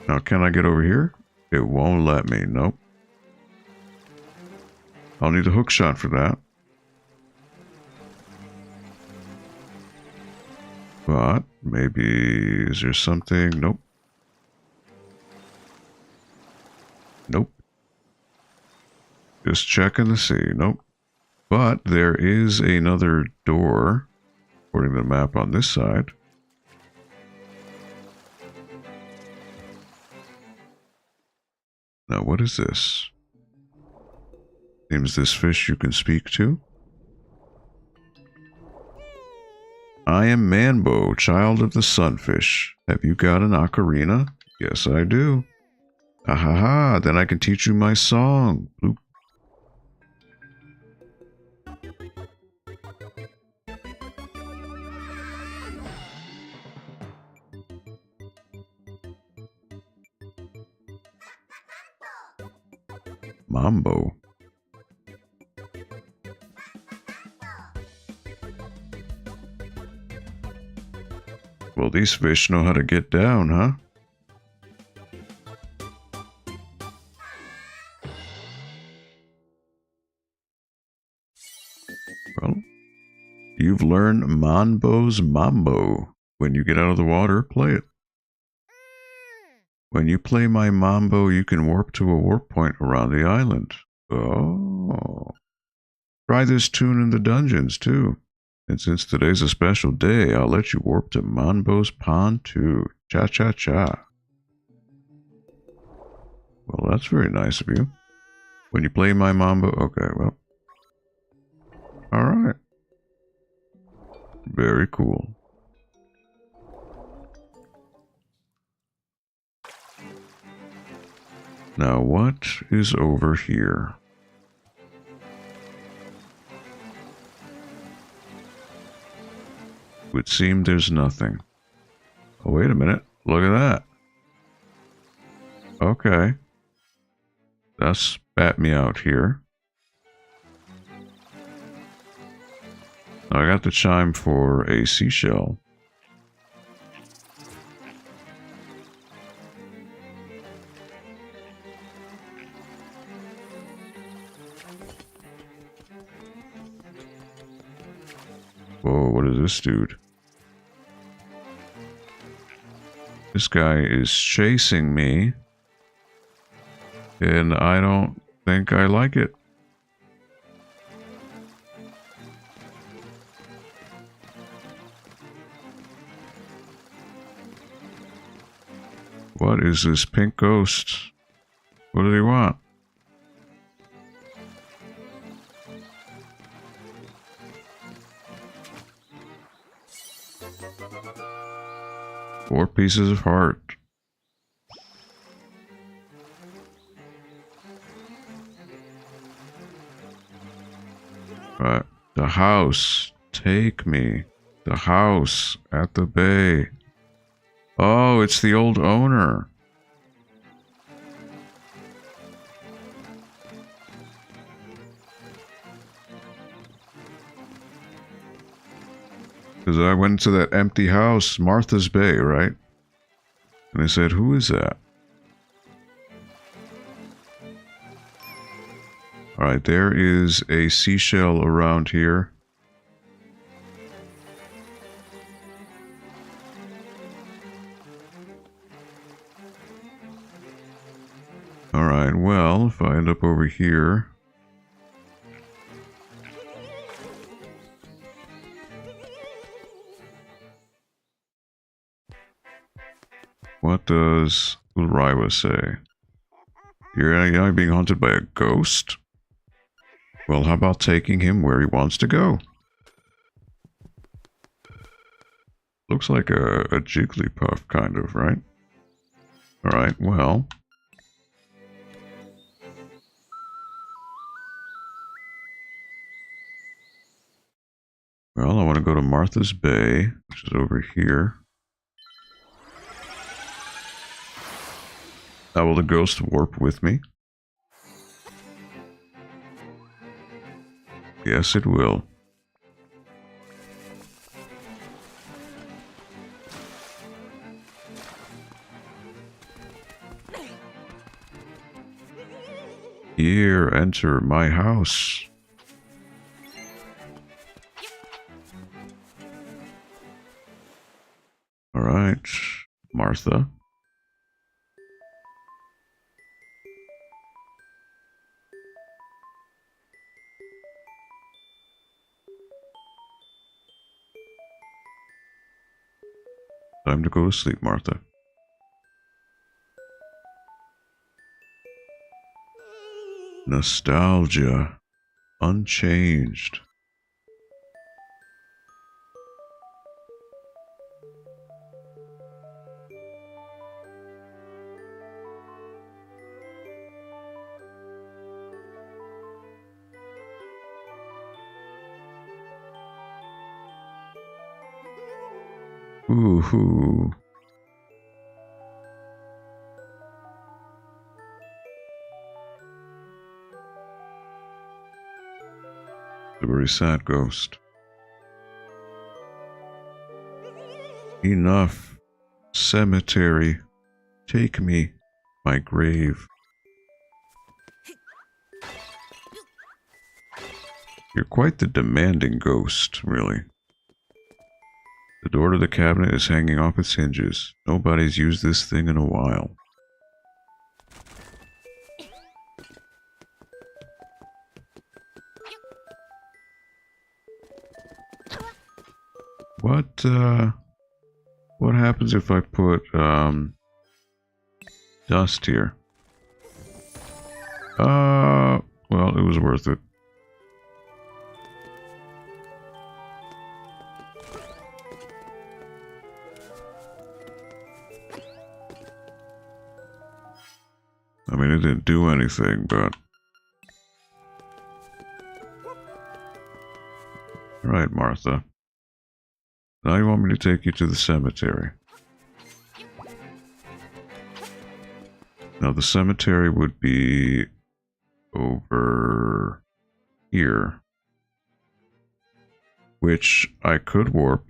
Now, can I get over here? It won't let me. Nope. I'll need a hook shot for that. But maybe... is there something? Nope. Nope. Just checking to see. Nope. But there is another door, according to the map on this side. Now, what is this? Seems this fish you can speak to. I am Manbo, child of the sunfish. Have you got an ocarina? Yes, I do. Ha ha ha, then I can teach you my song. Bloop. Mambo. Well, these fish know how to get down, huh? Well, you've learned Manbo's Mambo. When you get out of the water, play it. When you play my Mambo, you can warp to a warp point around the island. Oh. Try this tune in the dungeons, too. And since today's a special day, I'll let you warp to Mambo's Pond, too. Cha-cha-cha. Well, that's very nice of you. When you play my Mambo... okay, well. Alright. Very cool. Now, what is over here? It would seem there's nothing. Oh, wait a minute. Look at that. Okay. That spat me out here. Now, I got the chime for a seashell. Whoa, what is this dude? This guy is chasing me. And I don't think I like it. What is this pink ghost? What do they want? Four pieces of heart. Right. The house. Take me. The house at the bay. Oh, it's the old owner. Because I went to that empty house, Martha's Bay, right? And I said, who is that? Alright, there is a seashell around here. Alright, well, if I end up over here... what does Ulraiwa say? You're being haunted by a ghost? Well, how about taking him where he wants to go? Looks like a Jigglypuff, kind of, right? Alright, well... Well, I want to go to Martha's Bay, which is over here. Now, will the ghost warp with me? Yes, it will. Here, enter my house. All right, Martha. Time to go to sleep, Martha. Nostalgia. Unchanged. Ooh-hoo. A very sad ghost. Enough. Cemetery. Take me. My grave. You're quite the demanding ghost, really. The door to the cabinet is hanging off its hinges. Nobody's used this thing in a while. What happens if I put, dust here? Well, it was worth it. I mean, it didn't do anything, but... Alright, Martha. Now you want me to take you to the cemetery. Now the cemetery would be over here, which I could warp.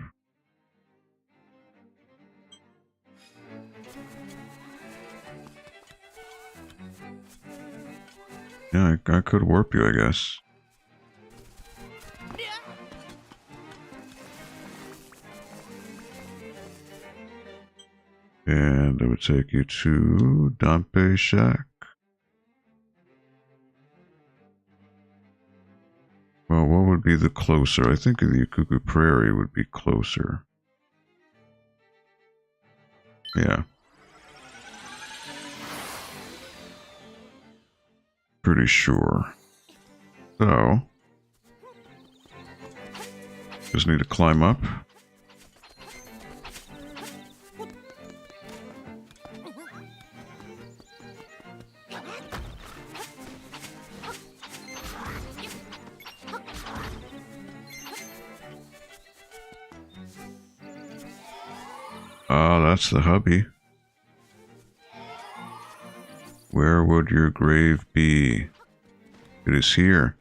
Yeah, I could warp you, I guess. And I would take you to Dampe's shack. Well, what would be the closer? I think the Cuckoo Prairie would be closer. Yeah. Pretty sure. So, just need to climb up. Ah, that's the hubby. Where would your grave be? It is here.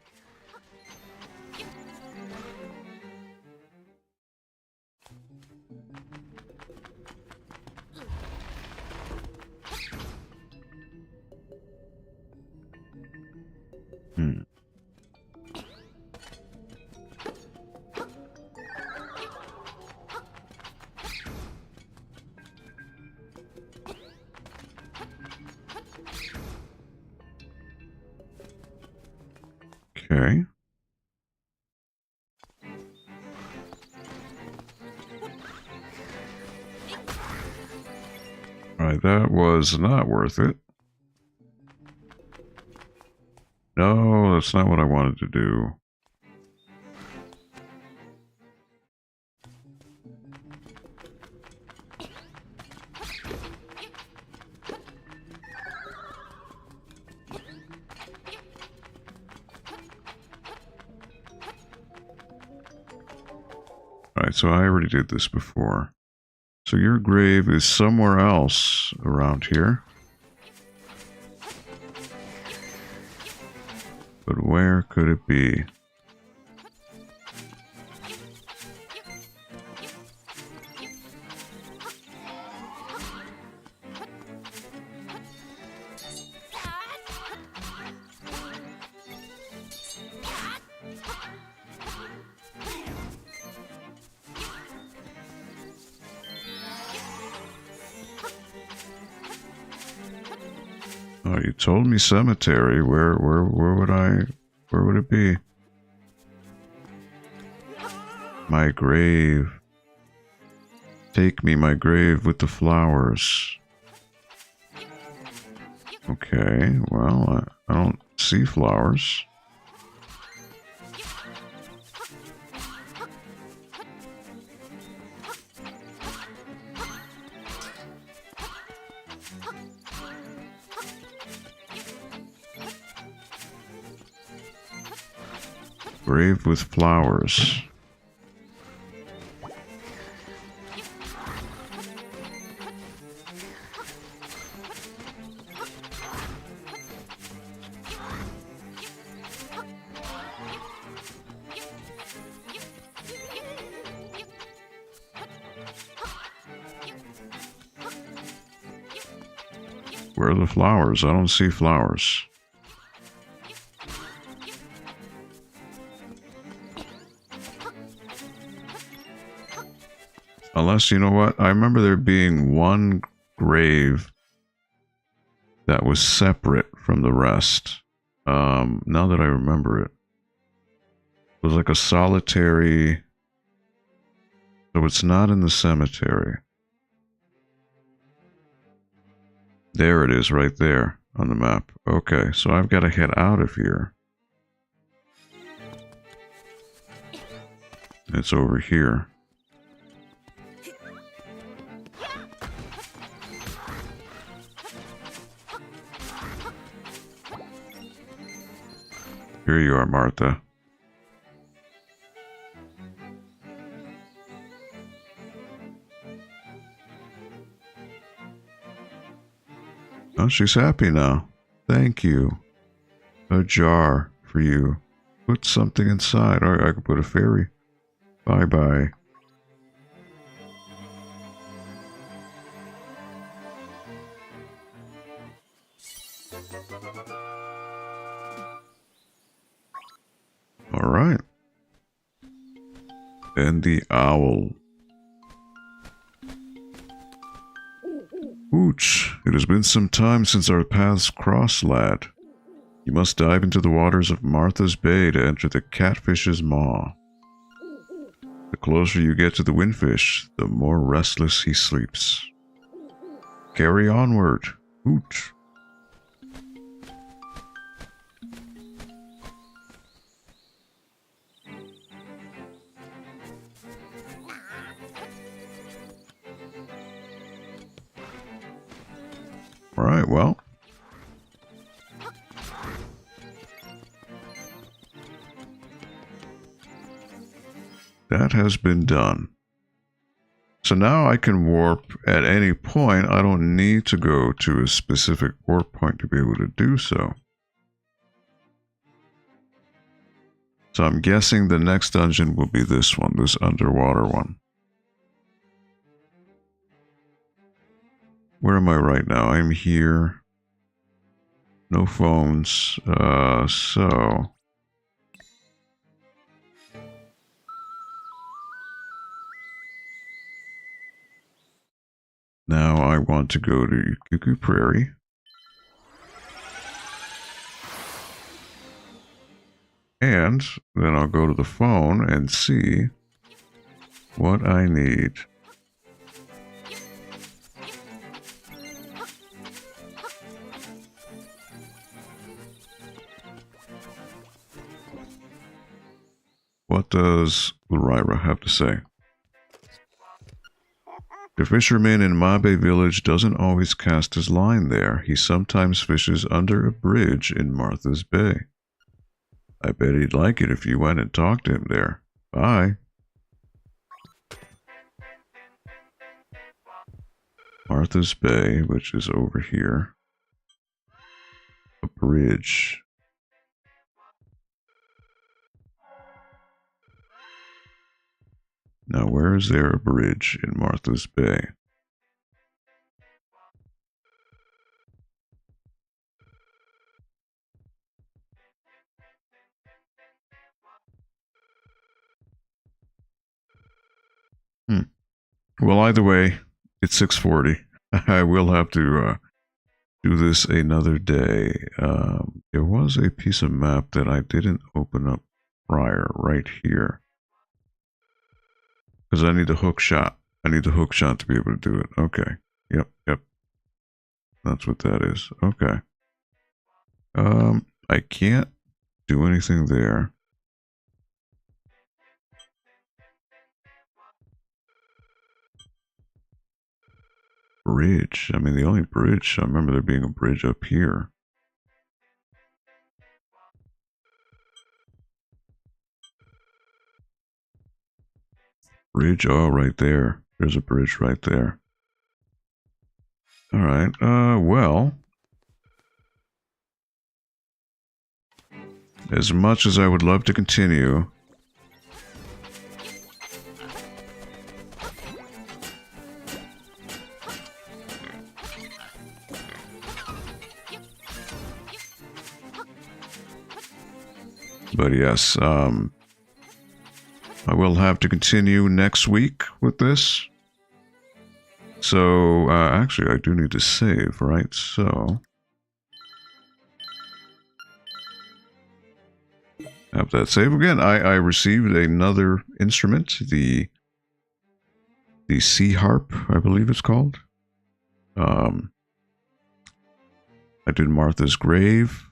Okay. Alright, that was not worth it. No, that's not what I wanted to do. Alright, so I already did this before. So your grave is somewhere else around here. But where could it be? Oh, you told me cemetery. Where would it be? My grave. Take me, my grave with the flowers. Okay, well, I don't see flowers. Grave with flowers. Where are the flowers? I don't see flowers. Unless, you know what? I remember there being one grave that was separate from the rest. Now that I remember it. It was like a solitary... So it's not in the cemetery. There it is, right there on the map. Okay, so I've got to head out of here. It's over here. Here you are, Martha. Oh, she's happy now. Thank you. A jar for you. Put something inside. Or I could put a fairy. Bye-bye. Alright. And the owl. Ooch, it has been some time since our paths crossed, lad. You must dive into the waters of Martha's Bay to enter the catfish's maw. The closer you get to the windfish, the more restless he sleeps. Carry onward. Ooch. Alright, well. That has been done. So now I can warp at any point. I don't need to go to a specific warp point to be able to do so. So I'm guessing the next dungeon will be this one, this underwater one. Where am I right now? I'm here. No phones. So... Now I want to go to Cuckoo Prairie. And then I'll go to the phone and see what I need. What does Lyra have to say? The fisherman in Mabe village doesn't always cast his line there. He sometimes fishes under a bridge in Martha's Bay. I bet he'd like it if you went and talked to him there. Bye. Martha's Bay, which is over here. A bridge. Now, where is there a bridge in Martha's Bay? Well, either way, it's 6:40. I will have to do this another day. There was a piece of map that I didn't open up prior right here. Because I need a hook shot. I need the hook shot to be able to do it. Okay. Yep. That's what that is. Okay. I can't do anything there. Bridge. I mean, the only bridge, I remember there being a bridge up here. Bridge, oh, right there. There's a bridge right there. Alright, well. As much as I would love to continue, but yes, I will have to continue next week with this. So, actually, I do need to save, right? So, have that save again. I received another instrument, the sea harp, I believe it's called. I did Martha's Grave.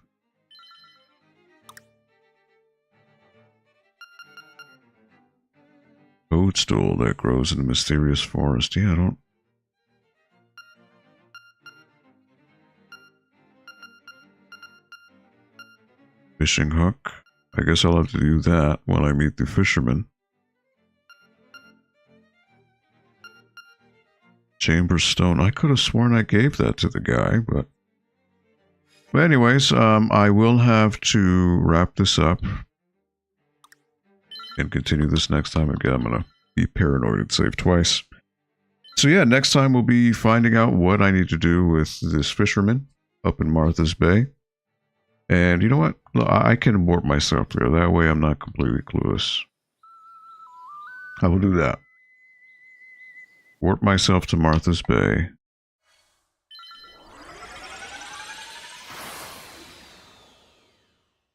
Toadstool that grows in a mysterious forest. Yeah, I don't... Fishing hook. I guess I'll have to do that when I meet the fisherman. Chamber stone. I could have sworn I gave that to the guy, but... But anyways, I will have to wrap this up and continue this next time. Again, I'm going to be paranoid and save twice. So yeah, next time we'll be finding out what I need to do with this fisherman up in Martha's Bay. And you know what? I can warp myself there. That way I'm not completely clueless. I will do that. Warp myself to Martha's Bay.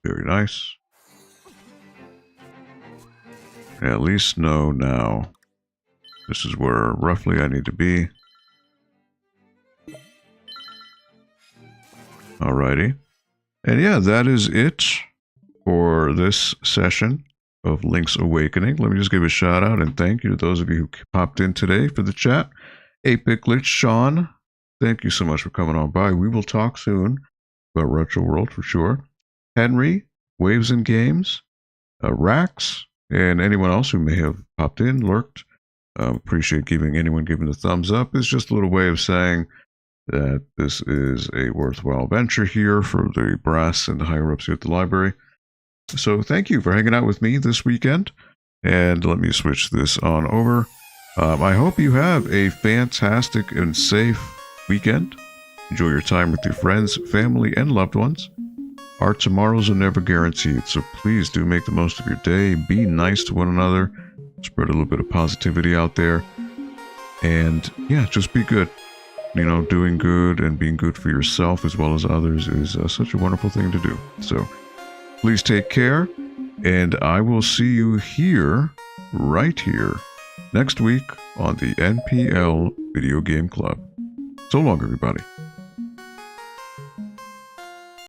Very nice. At least know now this is where roughly I need to be. Alrighty. And yeah, that is it for this session of Link's Awakening. Let me just give a shout out and thank you to those of you who popped in today for the chat. 8-Bit Glitch, Sean, thank you so much for coming on by. We will talk soon about Retro World for sure. Henry, Waves and Games, Rax, and anyone else who may have popped in, lurked. Appreciate anyone giving a thumbs up. It's just a little way of saying that this is a worthwhile venture here for the brass and the higher-ups here at the library. So thank you for hanging out with me this weekend. And let me switch this on over. I hope you have a fantastic and safe weekend. Enjoy your time with your friends, family, and loved ones. Our tomorrows are never guaranteed, so please do make the most of your day. Be nice to one another. Spread a little bit of positivity out there. And yeah, just be good. You know, doing good and being good for yourself as well as others is such a wonderful thing to do. So please take care, and I will see you here, right here, next week on the NPL Video Game Club. So long, everybody.